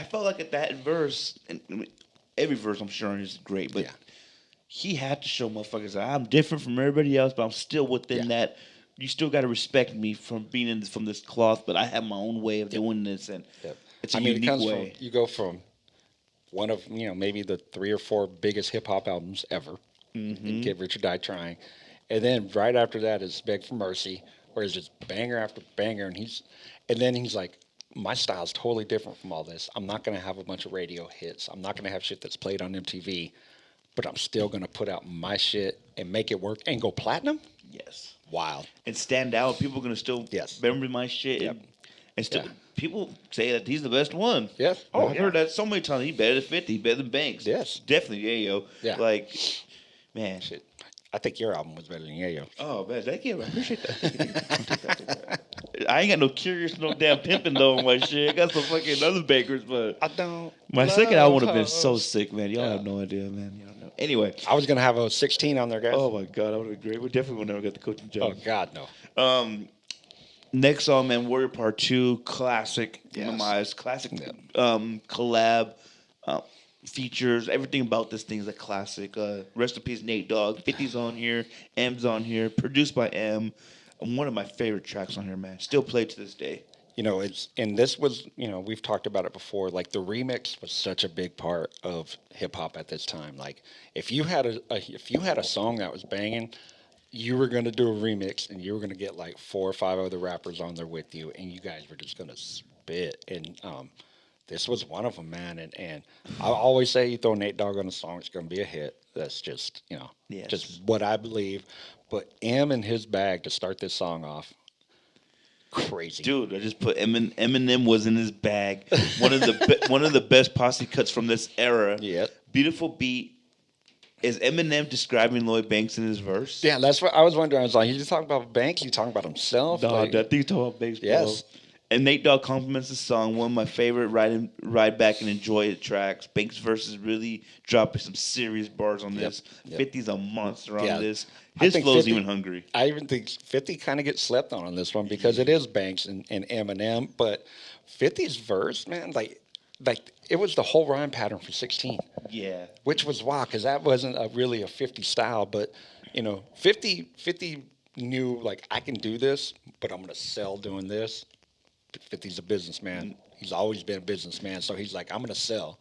felt like at that verse, and every verse I'm sure is great, but he had to show motherfuckers that I'm different from everybody else, but I'm still within that. You still got to respect me from being from this cloth, but I have my own way of doing this, and it's a unique way. You go from one of maybe the 3 or 4 biggest hip hop albums ever, Get Rich or Die Trying, and then right after that is Beg for Mercy, where it's just banger after banger, and then he's like, my style's totally different from all this. I'm not gonna have a bunch of radio hits. I'm not gonna have shit that's played on MTV, but I'm still gonna put out my shit and make it work and go platinum. Yes. Wild. And stand out. People are gonna still remember my shit. Yep. And still, people say that he's the best one. Yes. Oh, I've heard that so many times. He's better than 50. Better than Banks. Yes. Definitely Yayo. Yeah. Like, man. Shit. I think your album was better than Yayo. Oh, man. Thank you. I appreciate that. I ain't got no curious, no damn pimping though on my shit. I got some fucking other bakers, but I don't. My second album would have been so sick, man. Y'all have no idea, man. You don't know. Anyway, I was gonna have a 16 on there, guys. Oh my god, that would have been great. We definitely would never get the coaching job. Oh God, no. Next song, man, Warrior Part 2, classic. Yes. In my eyes, classic. Collab. Features, everything about this thing is a classic. Rest in peace, Nate Dogg. 50's on here, M's on here, produced by M. One of my favorite tracks on here, man. Still played to this day. This was, we've talked about it before. Like the remix was such a big part of hip hop at this time. Like if you had a song that was banging, you were gonna do a remix, and you were gonna get like 4 or 5 other rappers on there with you, and you guys were just gonna spit. And this was one of them, man. And I always say, you throw Nate Dogg on a song, it's going to be a hit. That's just, just what I believe. But M in his bag to start this song off, crazy. Dude, I just put Eminem was in his bag. One of the best posse cuts from this era. Yeah. Beautiful beat. Is Eminem describing Lloyd Banks in his verse? Yeah, that's what I was wondering. I was like, he's talking about Banks? He's talking about himself? No, I think he's talking about Banks. Yes. Bro. And Nate Dogg compliments the song. One of my favorite ride back and enjoy it tracks. Banks' verses really dropping some serious bars on this. 50's a monster on this. His flow's even hungry. I even think 50 kind of gets slept on this one because it is Banks and Eminem. But 50's verse, man, like it was the whole rhyme pattern for 16. Yeah. Which was wild because that wasn't really a 50 style. But, 50 knew, like, I can do this, but I'm going to sell doing this. 50's a businessman. He's always been a businessman, so he's like, I'm gonna sell.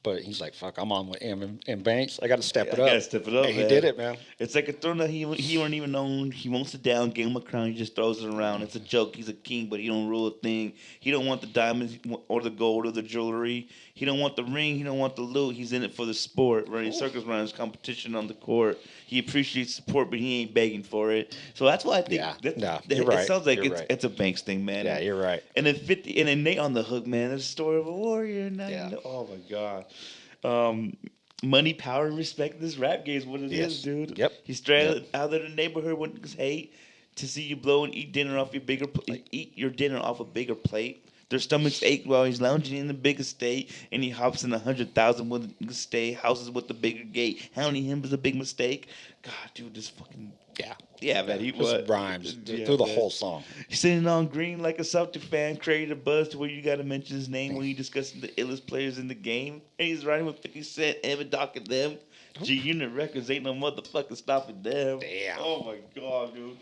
But he's like, fuck, I'm on with M and Banks. I got to step it up. I got to step it up. And he did it, man. It's like a throne that he won't even own. He won't sit down, give him a crown. He just throws it around. It's a joke. He's a king, but he don't rule a thing. He don't want the diamonds or the gold or the jewelry. He don't want the ring. He don't want the loot. He's in it for the sport. Running circles around his competition on the court. He appreciates support, but he ain't begging for it. So that's why I think you're right. It sounds like You're right. it's a Banks thing, man. Yeah, you're right. And then 50, and then Nate on the hook, man. There's a story of a warrior. Now you know. Oh my god. Money, power, and respect. This rap game is what it is, dude. Yep. He's straight out of the neighborhood when niggas hate to see you blow and eat dinner off your eat your dinner off a bigger plate. Their stomachs ache while he's lounging in the big estate, and he hops in 100,000 with a stay houses with the bigger gate. Hounding him is a big mistake. God, dude, this fucking yeah, man. He was rhymes through the whole song. He's sitting on green like a Celtic fan, created a buzz to where you got to mention his name when you discussing the illest players in the game. And he's riding with 50 Cent, Evan Doc and them. G-Unit Records ain't no motherfucker stopping them. Damn. Oh my god, dude.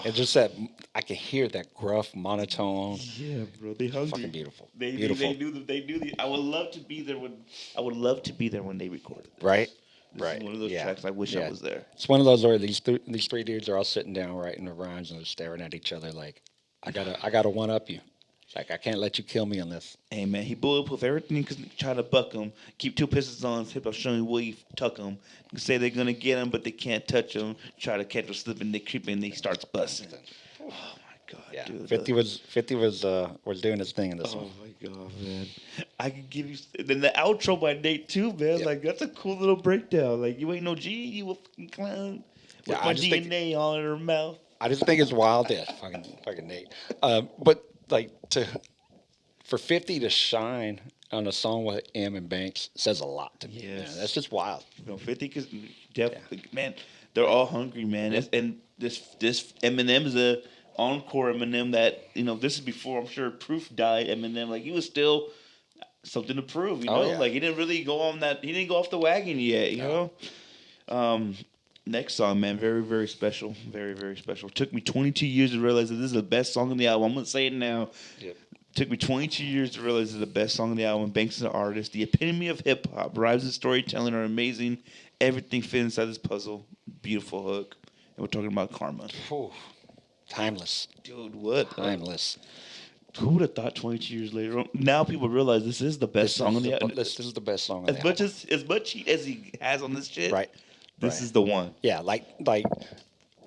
It's just that I can hear that gruff monotone. Yeah, bro. They hungry. Fucking beautiful. Beautiful. They knew the. I would love to be there when they recorded this. Right. This is one of those tracks I wish I was there. It's one of those where these three dudes are all sitting down writing the rhymes and they're staring at each other like, I gotta one up you. It's like, I can't let you kill me on this. Hey man, he bulletproof everything because try to buck him. Keep 2 pistols on his hip. I'll show you where you tuck him. Say they're gonna get him, but they can't touch him. Try to catch him slipping, they creeping, they starts busting. Oh my god, dude. 50 was doing his thing in this one. Oh my god, man. I could give you then the outro by Nate too, man. Yep. Like that's a cool little breakdown. Like you ain't no G, you a fucking clown. With my DNA all in her mouth. I just think it's wild, fucking Nate. But like for 50 to shine on a song with M and Banks says a lot to me. Yes. Man. That's just wild. 50 because definitely, man, they're all hungry, man. And this Eminem is a encore Eminem that this is before I'm sure Proof died. Eminem, like he was still something to prove. You Oh, know, yeah. like he didn't really go on that. He didn't go off the wagon yet. You know. Um, Next song, man, very very special, very very special. Took me 22 years to realize that this is the best song on the album. I'm gonna say it now. Yep. Took me 22 years to realize it's the best song on the album. Banks is an artist, the epitome of hip hop. Rhymes and storytelling are amazing. Everything fits inside this puzzle. Beautiful hook. And we're talking about Karma. Whew. Timeless. Dude, what? Timeless. Who would have thought 22 years later? Now people realize this is the best song on the album. This is the best song on the As much album. as much heat as he has on this shit, Right. this Right. is the one. Yeah,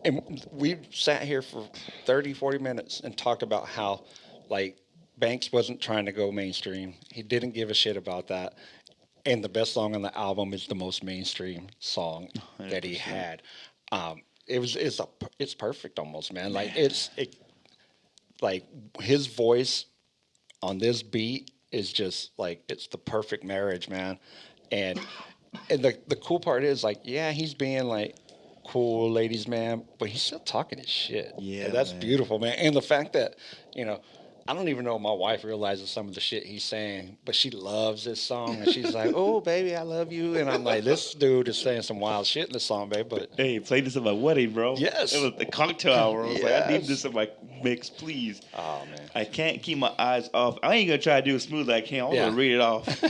and we sat here for 30, 40 minutes and talked about how, like, Banks wasn't trying to go mainstream. He didn't give a shit about that. And the best song on the album is the most mainstream song that he 100%. had. It's perfect almost, man. Like like his voice on this beat is just like it's the perfect marriage, man. And the cool part is like, yeah, he's being like cool ladies man, but he's still talking his shit. Yeah, and that's man. beautiful, man. And the fact that, I don't even know if my wife realizes some of the shit he's saying, but she loves this song and she's like, "Oh, baby, I love you." And I'm like, "This dude is saying some wild shit in this song, babe." But Hey, play this at my wedding, bro. Yes. It was the cocktail hour. I was like, I need Yes. this in my mix, please. oh man, I can't keep my eyes off. I ain't gonna try to do it smooth. I can't. I'm Yeah. gonna read it off.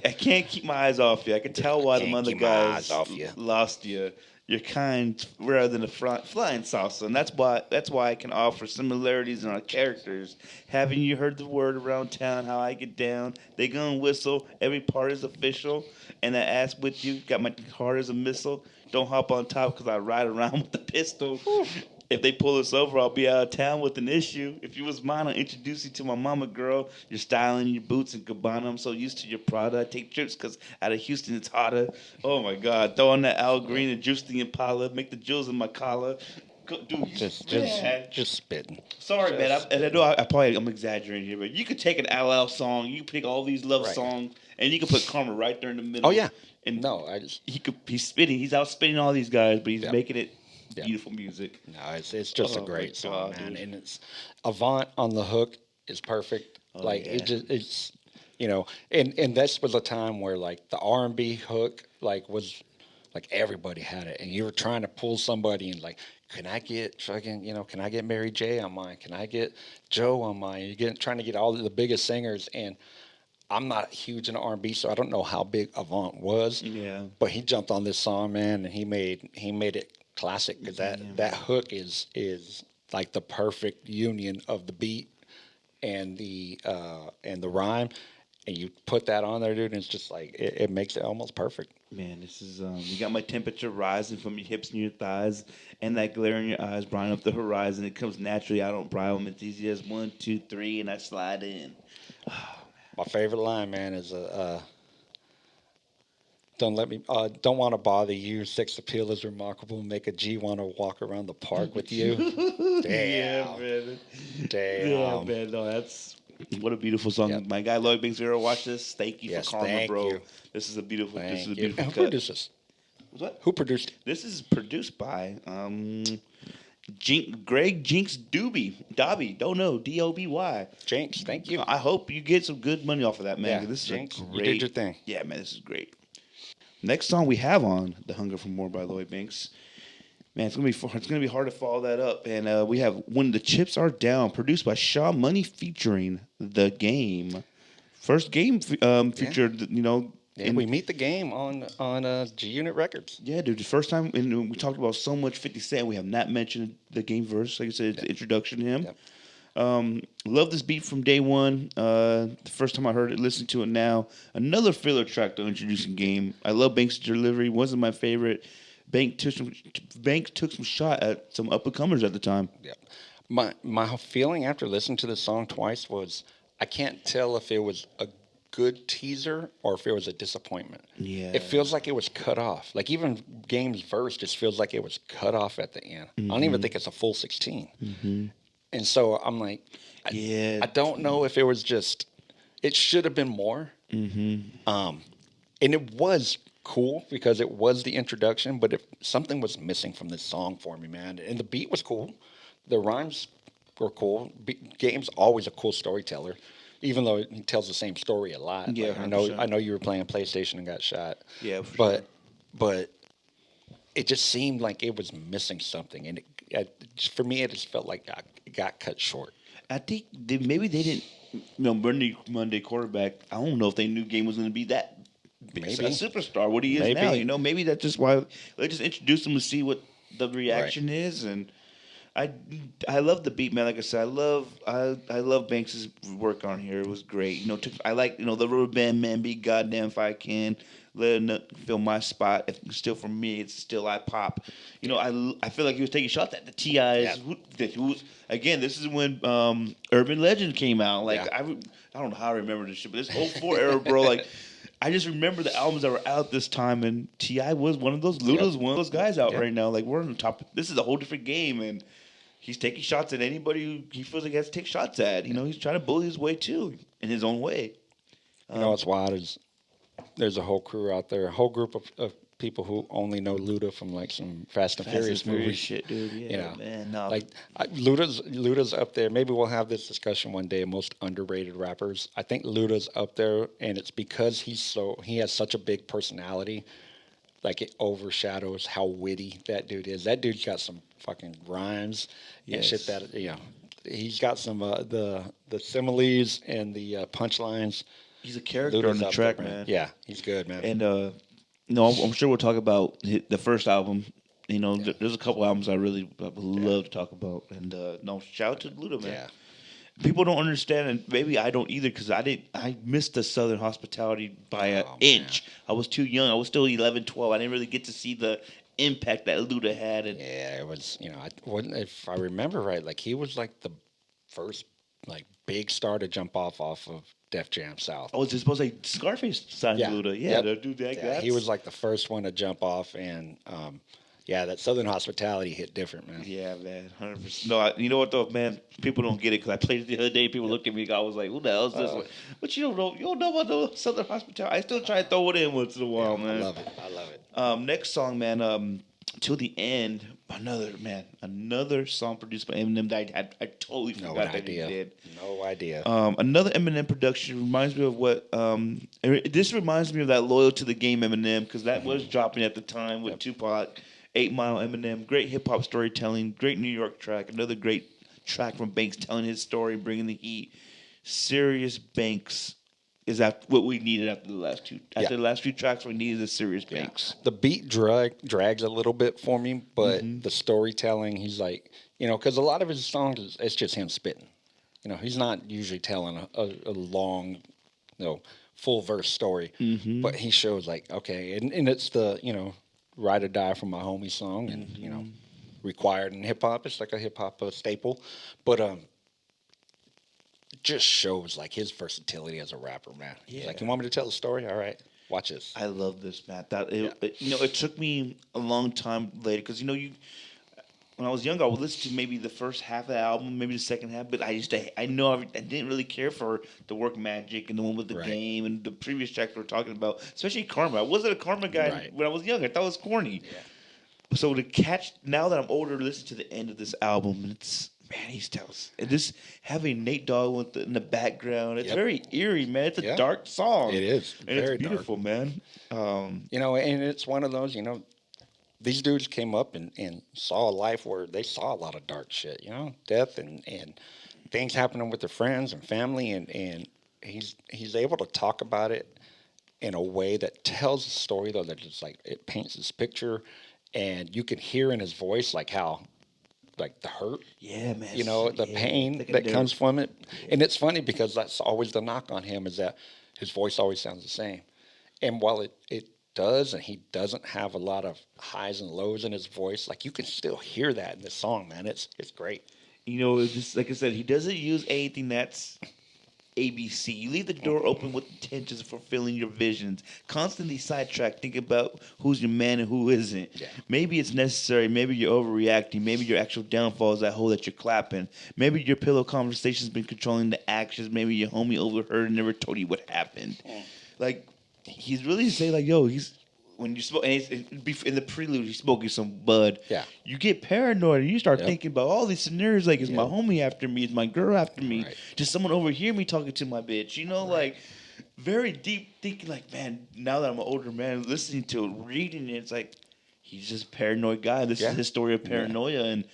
I can't keep my eyes off you. I can tell why the Can't other keep my eyes guys off you. lost you. You're kind rather than a flying saucer, and that's why I can offer similarities in our characters. Haven't you heard the word around town? How I get down? They gonna whistle. Every part is official, and that ass with you got my heart as a missile. Don't hop on top because I ride around with the pistol. If they pull us over, I'll be out of town with an issue. If you was mine, I'll introduce you to my mama, girl. Your styling, your boots and Gabbana. I'm so used to your Prada. I take trips because out of Houston it's hotter. Oh my God, throw on that Al Green and juice the Impala. Make the jewels in my collar. Dude, just spitting. sorry, man. I know I'm exaggerating here, but you could take an LL song, you could pick all these love Right. songs, and you could put Karma right there in the middle. Oh yeah, and no, I just he's spitting. He's out spitting all these guys, but he's Yeah. making it Yeah. beautiful music. no, it's just Oh, a my great song, God, man. dude. And it's Avant on the hook is perfect. Oh, like yeah. it's and that's was a time where like the R&B hook like was like everybody had it, and you were trying to pull somebody and like, can I get fucking can I get Mary J on mine? Can I get Joe on mine? You're trying to get all the biggest singers, and I'm not huge into R&B, so I don't know how big Avant was. Yeah. But he jumped on this song, man, and he made it classic because that hook is like the perfect union of the beat and the rhyme, and you put that on there, dude, and it's just like it makes it almost perfect. Man, this is you got my temperature rising from your hips and your thighs, and that glare in your eyes, brighten up the horizon. It comes naturally. I don't bribe them. It's easy as 1, 2, 3, and I slide in. My favorite line, man, is don't want to bother you. Sex appeal is remarkable. Make a G want to walk around the park with you. Yeah, Damn. man. Damn. Yeah, man. No, that's what a beautiful song. Yep. My guy Lloyd Banks, if you ever watch this, thank you Yes, for Karma, thank bro. you. This is a beautiful. This is a Thank you. beautiful And cut. who produced this? What? Who produced it? This is produced by Greg Jinx Dobby. Don't know. Doby. Jinx, thank you. I hope you get some good money off of that, man. Yeah, 'cause this Jinx, is a you great. did your thing. Yeah, man, this is great. Next song we have on "The Hunger for More" by Lloyd Banks. Man, it's gonna be hard to follow that up. And we have "When the Chips Are Down," produced by Shaw Money, featuring The Game. First Game featured, Yeah, we meet the game on G Unit Records. Yeah, dude. The first time, and we talked about so much 50 Cent, we have not mentioned the Game verse. Like I said, it's the introduction to him. Yep. Love this beat from day one. The first time I heard it, listen to it now. Another filler track to introducing Game. I love Banks' delivery. Wasn't my favorite. Banks took some shot at some up and comers at the time. Yep. My feeling after listening to the song twice was I can't tell if it was a good teaser or if it was a disappointment. Yeah. It feels like it was cut off. Like even Game's verse just feels like it was cut off at the end. I don't even think it's a full 16. And so I'm like, I don't know if it was just, it should have been more. And it was cool because it was the introduction, but something was missing from this song for me, man. And the beat was cool. The rhymes were cool. Game's always a cool storyteller. even though he tells the same story a lot. Yeah, like, 100%. I know you were playing PlayStation and got shot. Yeah, for but sure. but it just seemed like it was missing something, and for me, it just felt like it got cut short. I think maybe they didn't. Monday quarterback. I don't know if they knew Game was going to be that Maybe a superstar. What he is Maybe. now. Maybe that's just why they just introduced him to see what the reaction Right. is. And I love the beat, man. Like I said, I love Banks's work on here. It was great. I like the rubber band man. Be goddamn if I can. Let it fill my spot. If it's still for me, it's still I pop. I feel like he was taking shots at the TIs. Yeah. Again, this is when Urban Legend came out. Like Yeah. I don't know how I remember this shit, but this '04 era, bro. Like I just remember the albums that were out this time, and Ti was one of those. Luda's one of those guys out right now. Like we're on the top. This is a whole different game, and he's taking shots at anybody who he feels like he has to take shots at. He's trying to bully his way too in his own way. What's wild is there's a whole crew out there, a whole group of people who only know Luda from like some Fast and Furious movies. Shit, dude. Yeah, man. No. Like Luda's up there. Maybe we'll have this discussion one day. Most underrated rappers. I think Luda's up there, and it's because he has such a big personality. Like it overshadows how witty that dude is. That dude's got some fucking rhymes and shit that he's got some the similes and the punchlines. He's a character on the track, there, man. Yeah, he's good, man. And I'm sure we'll talk about the first album. There's a couple albums I really would love to talk about. And shout out to Luda, man. Yeah. People don't understand, and maybe I don't either, because I missed the Southern hospitality by an inch. I was too young. I was still 11, 12. I didn't really get to see the impact that Luda had. And it was, if I remember right, like he was like the first like big star to jump off of Def Jam South. Oh, was it supposed to say Scarface signed Luda? Yeah, dude, he was like the first one to jump off, and that Southern hospitality hit different, man. Yeah, man, 100%. No, you know what though, man? People don't get it because I played it the other day. People looked at me. I was like, "Who the hell is this?" But you don't know. You don't know about the Southern hospitality. I still try to throw it in once in a while, man. I love it. Next song, man. Till the End. Another song produced by Eminem that I totally forgot that he did. No idea. Another Eminem production reminds me of what. This reminds me of that Loyal to the Game Eminem, because that was dropping at the time with Tupac. 8 Mile Eminem, great hip hop storytelling, great New York track, another great track from Banks telling his story, bringing the heat. Serious Banks is what we needed after the last two. After the last few tracks, we needed a Serious Banks. The beat drags a little bit for me, but the storytelling, he's like, because a lot of his songs, it's just him spitting. He's not usually telling a long, full verse story, but he shows like, okay, and it's the, Ride or Die from My Homie song, and required in hip hop. It's like a hip hop staple, but it just shows like his versatility as a rapper, man. Yeah. Like, you want me to tell the story? All right, watch this. I love this, man. It took me a long time later, because when I was younger, I would listen to maybe the first half of the album, maybe the second half, but I didn't really care for the Work Magic and the one with the game and the previous tracks we were talking about, especially Karma. I wasn't a Karma guy when I was young. I thought it was corny. Yeah. So to catch, now that I'm older, to listen to the end of this album, and he's tells. And this having Nate Dogg in the background, it's very eerie, man. It's a dark song. It is. And it's beautiful, dark, man. And it's one of those, these dudes came up and saw a life where they saw a lot of dark shit, death and things happening with their friends and family, and he's able to talk about it in a way that tells a story, though, that just like it paints this picture, and you can hear in his voice like how like the hurt, man, the pain that comes from it. And it's funny because that's always the knock on him, is that his voice always sounds the same, and while it does, and he doesn't have a lot of highs and lows in his voice, like you can still hear that in this song, man. It's great. It's just, like I said, he doesn't use anything that's ABC. You leave the door open with intentions of fulfilling your visions. Constantly sidetracked, think about who's your man and who isn't. Yeah. Maybe it's necessary. Maybe you're overreacting. Maybe your actual downfall is that hole that you're clapping. Maybe your pillow conversation's been controlling the actions. Maybe your homie overheard and never told you what happened. Like, he's really saying, like, yo, when you smoke, and in the prelude, he's smoking some bud. Yeah. You get paranoid, and you start thinking about all these scenarios. Like, is my Yep. homie after me? Is my girl after me? Right. Does someone overhear me talking to my bitch? You know, like very deep thinking. Like, man, now that I'm an older man, listening to it, reading it, it's like he's just a paranoid guy. This is his story of paranoia, and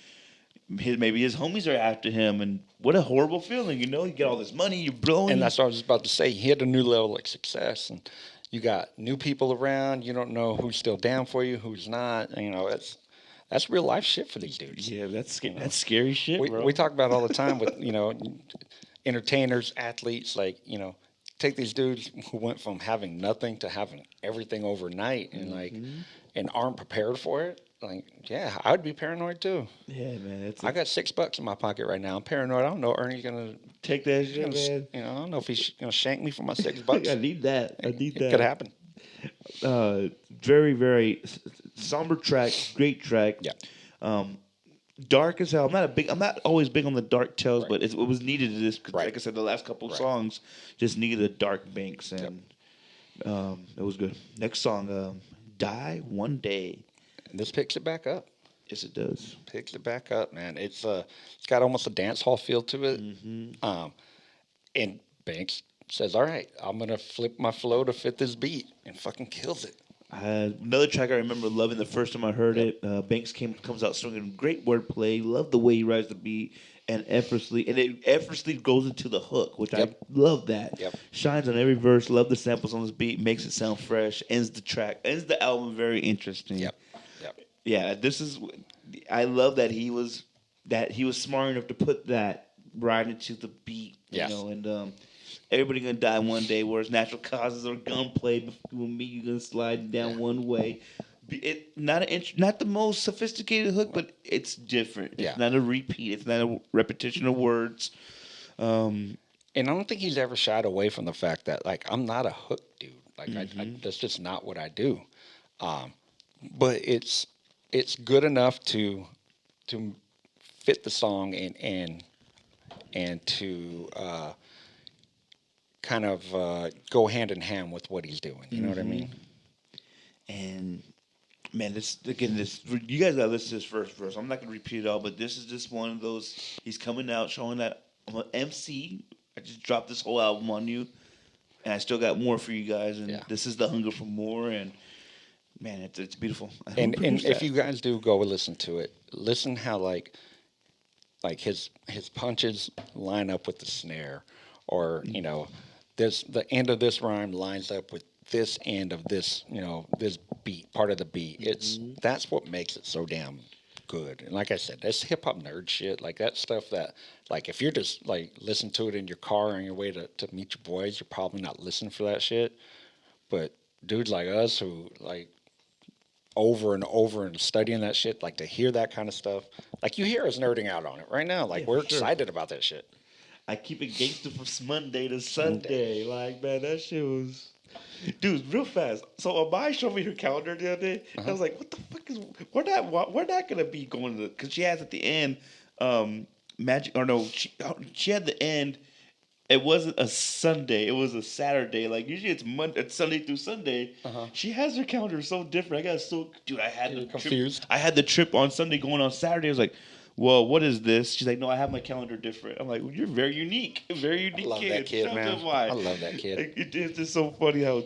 maybe his homies are after him. And what a horrible feeling, you know? You get all this money, you're blowing. And that's what I was about to say. He hit a new level of success, and you got new people around. You don't know who's still down for you, who's not. And, you know, that's real life shit for these dudes. Yeah, that's scary shit, bro. We talk about it all the time with, you know, entertainers, athletes, like, you know, take these dudes who went from having nothing to having everything overnight and like and aren't prepared for it. Like, yeah, I would be paranoid too. Yeah, man. I got $6 in my pocket right now. I'm paranoid. I don't know Ernie's gonna take that shit, man. You know, I don't know if he's gonna shank me for my $6. I need that. It could happen. Very, very somber track, great track. Yeah. Dark as hell. I'm not always big on the dark tells, but it was needed to this. Like I said, the last couple of songs just needed a dark Banks, and it was good. Next song, Die One Day. And this picks it back up. Yes, it does. Picks it back up, man. It's got almost a dance hall feel to it. And Banks says, "All right, I'm gonna flip my flow to fit this beat," and fucking kills it. Another track I remember loving the first time I heard it. Banks comes out swinging, great wordplay. Love the way he rides the beat and it effortlessly goes into the hook, which I love that. Shines on every verse. Love the samples on this beat. Makes it sound fresh. Ends the album very interesting. Yeah, I love that he was smart enough to put that right into the beat. You know, and everybody gonna die one day, whereas natural causes or gunplay. Before me, you gonna slide down one way. It not the most sophisticated hook, but it's different. It's not a repeat. It's not a repetition of words. And I don't think he's ever shied away from the fact that, like, I'm not a hook dude. Like, that's just not what I do. But it's good enough to fit the song and to kind of go hand in hand with what he's doing. You know what I mean? And man, you guys gotta listen to this first verse. I'm not gonna repeat it all, but this is just one of those. He's coming out showing that I'm an MC. I just dropped this whole album on you, and I still got more for you guys. And this is the hunger for more. And man, it's beautiful. And if you guys do go and listen to it, listen how like his punches line up with the snare, or you know, the end of this rhyme lines up with this end of this, you know, this beat, part of the beat. That's what makes it so damn good. And like I said, that's hip hop nerd shit. Like that stuff that, like, if you're just like listening to it in your car on your way to meet your boys, you're probably not listening for that shit. But dudes like us who like over and over and studying that shit, like to hear that kind of stuff, like you hear us nerding out on it right now. Like we're excited about that shit. I keep it gangster from Monday to Sunday. Like, man, that shit was... Dude, real fast. So Amai showed me her calendar the other day. I was like, what the fuck is... We're not going to be going to... Because she has at the end, magic... Or no, she had the end... It wasn't a Sunday. It was a Saturday. Like, usually it's Sunday through Sunday. She has her calendar so different. I got so... Dude, I had the confused. I had the trip on Sunday going on Saturday. I was like... Well, what is this? She's like, no, I have my calendar different. I'm like, well, you're very unique. Very unique kid. I love that kid, man. I love that kid. Like, it's just so funny how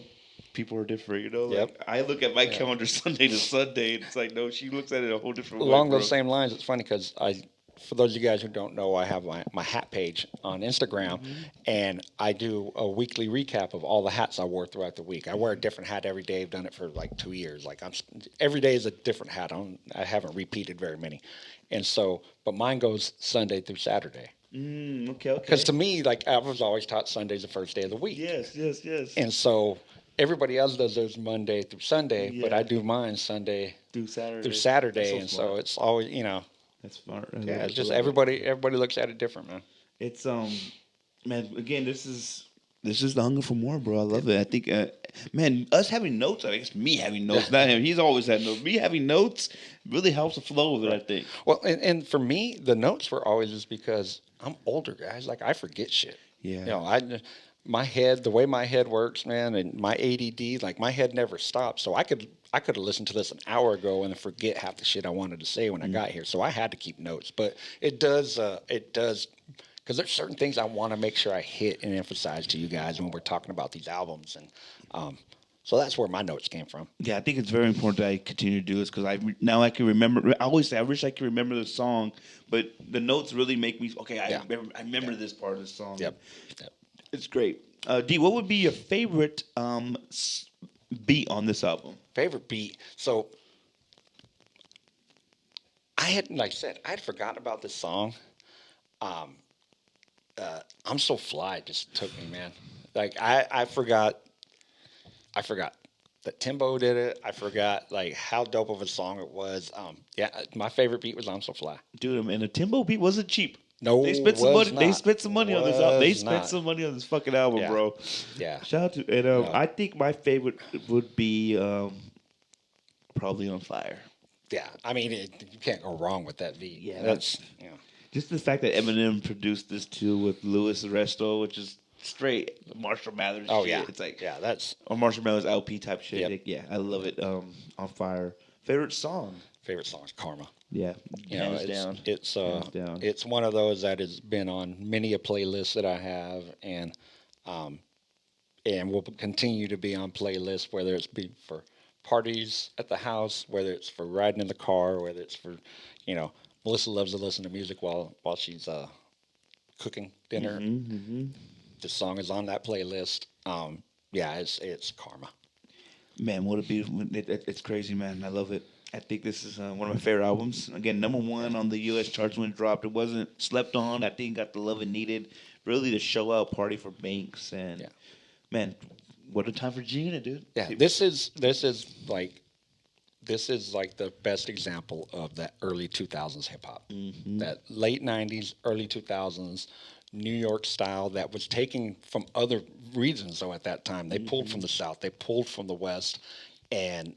people are different, you know? Like, I look at my calendar Sunday to Sunday, and it's like, no, she looks at it a whole different way. Along those same lines, it's funny because for those of you guys who don't know, I have my hat page on Instagram, and I do a weekly recap of all the hats I wore throughout the week. I wear a different hat every day. I've done it for like 2 years. Like every day is a different hat. I haven't repeated very many, and so, but mine goes Sunday through Saturday. Okay. Because to me, like, I was always taught Sunday's the first day of the week. Yes. And so everybody else does theirs Monday through Sunday, but I do mine Sunday through Saturday. So and so it's always, you know. That's smart. Yeah, it's just everybody looks at it different, man. It's man, again, this is the hunger for more, bro. I love it. I think, man, us having notes, I guess me having notes, not him. He's always had notes. Me having notes really helps the flow of it, I think. Well, and for me, the notes were always just because I'm older, guys. Like, I forget shit. Yeah. You know, my head, the way my head works, man, and my ADD, like my head never stops. So I could have listened to this an hour ago and forget half the shit I wanted to say when I got here. So I had to keep notes. But it does, because there's certain things I want to make sure I hit and emphasize to you guys when we're talking about these albums, and so that's where my notes came from. Yeah, I think it's very important that I continue to do this because now I can remember. I always say I wish I could remember the song, but the notes really make me okay. I remember this part of the song. Yep. It's great. D, what would be your favorite beat on this album? Favorite beat. So I had, like I said, I had forgotten about this song. I'm So Fly just took me, man. Like I forgot that Timbo did it. I forgot like how dope of a song it was. Yeah, my favorite beat was I'm So Fly. Dude, and the Timbo beat wasn't cheap. No, they spent some money. Not. They spent some money on this album. They spent not. some money on this fucking album, bro. Yeah. Shout out to and I think my favorite would be probably On Fire. Yeah, I mean you can't go wrong with that beat. Yeah, that's just the fact that Eminem produced this too with Louis Arresto, which is straight Marshall Mathers. Oh shit. yeah, it's like that's or Marshall Mathers LP type shit. Yep. Like, yeah, I love it. On Fire. Favorite song? Favorite song is Karma. Yeah, hands down. It's one of those that has been on many a playlist that I have, and will continue to be on playlists, whether it's be for parties at the house, whether it's for riding in the car, whether it's for, Melissa loves to listen to music while she's cooking dinner. Mm-hmm. This song is on that playlist. It's Karma. Man, what a beautiful! It's crazy, man. I love it. I think this is one of my favorite albums. Again, #1 on the U.S. charts when it dropped. It wasn't slept on. I think got the love it needed. Really, the show out party for Banks and man, what a time for Gina, dude. Yeah, this is like the best example of that early 2000s hip hop. Mm-hmm. That late 90s, early 2000s New York style that was taken from other regions though at that time. They pulled from the South, they pulled from the West, and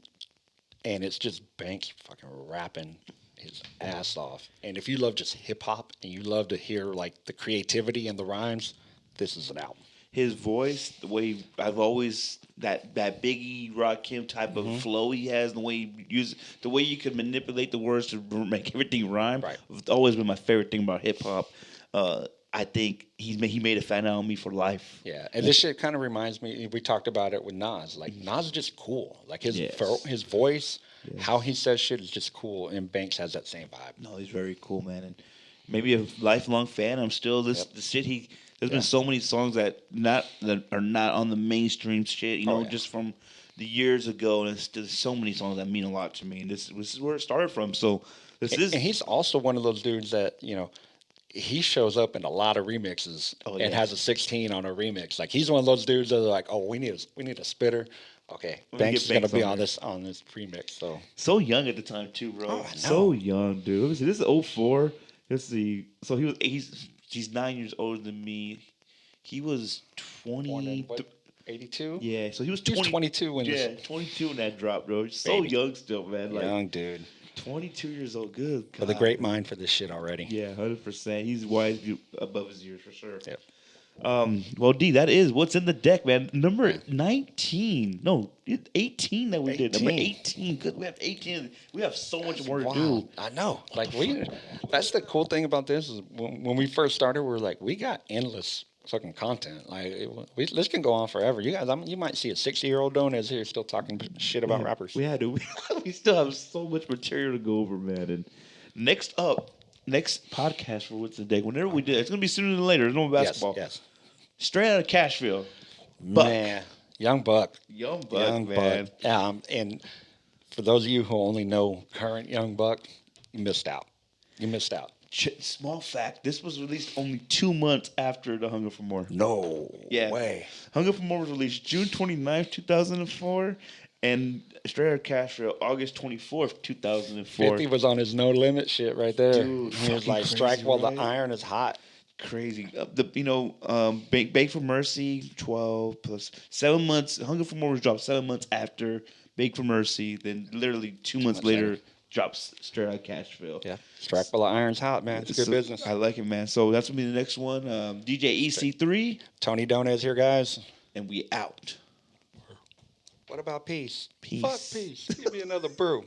it's just Banks fucking rapping his ass off. And if you love just hip hop and you love to hear like the creativity and the rhymes, this is an album. His voice, the way I've always that Biggie Rakim type of flow he has, the way he uses, the way you can manipulate the words to make everything rhyme. Right. It's always been my favorite thing about hip hop. I think he made a fan out of me for life. Yeah, and this shit kind of reminds me. We talked about it with Nas. Like Nas is just cool. Like his voice, how he says shit is just cool. And Banks has that same vibe. No, he's very cool, man. And maybe a lifelong fan. I'm still the shit There's been so many songs that are not on the mainstream shit. Just from the years ago. And there's so many songs that mean a lot to me. And this is where it started from. So and he's also one of those dudes that he shows up in a lot of remixes and has a 16 on a remix. Like he's one of those dudes that are like, oh, we need a spitter. Okay, Banks is gonna be on this remix. So young at the time too, bro. Oh, so young, dude. Let me see. This is 04. Let's see. So he's 9 years older than me. He was 20. 82. Yeah, so he was 22 when 22 when that dropped, bro. So young still, man. Young dude. 22 years old, good. With a great mind for this shit already. Yeah, 100%. He's wise above his years for sure. Yep. Well, D, that is what's in the deck, man. Number 19. No, 18 that we did. Number 18. Good, we have 18. We have so much more to do. I know. Like that's the cool thing about this is when we first started, we were like, we got endless fucking content. Like this can go on forever. You guys, you might see a 60-year-old Donez here still talking shit about rappers. We still have so much material to go over, man. And next podcast for What's the Day, whenever we do, it's gonna be sooner than later. There's no basketball. Yes. Straight out of Cashville, man, Young Buck, man. And for those of you who only know current Young Buck, you missed out. Small fact: this was released only 2 months after The Hunger for More. No way. Hunger for More was released June 29th, 2004, and Straight Outta Cashville August 24th, 2004. 50 was on his No Limit shit right there. Dude, he was like, strike while the iron is hot. Crazy. Beg for Mercy 12 plus 7 months. Hunger for More was dropped 7 months after Beg for Mercy. Then literally 2 months later, drops straight out of Cashville. Yeah, strike while the iron's hot, man. It's good business. I like it, man. So that's gonna be the next one. DJ EC3. Tony Donez here, guys. And we out. What about peace? Peace. Fuck peace. Give me another brew.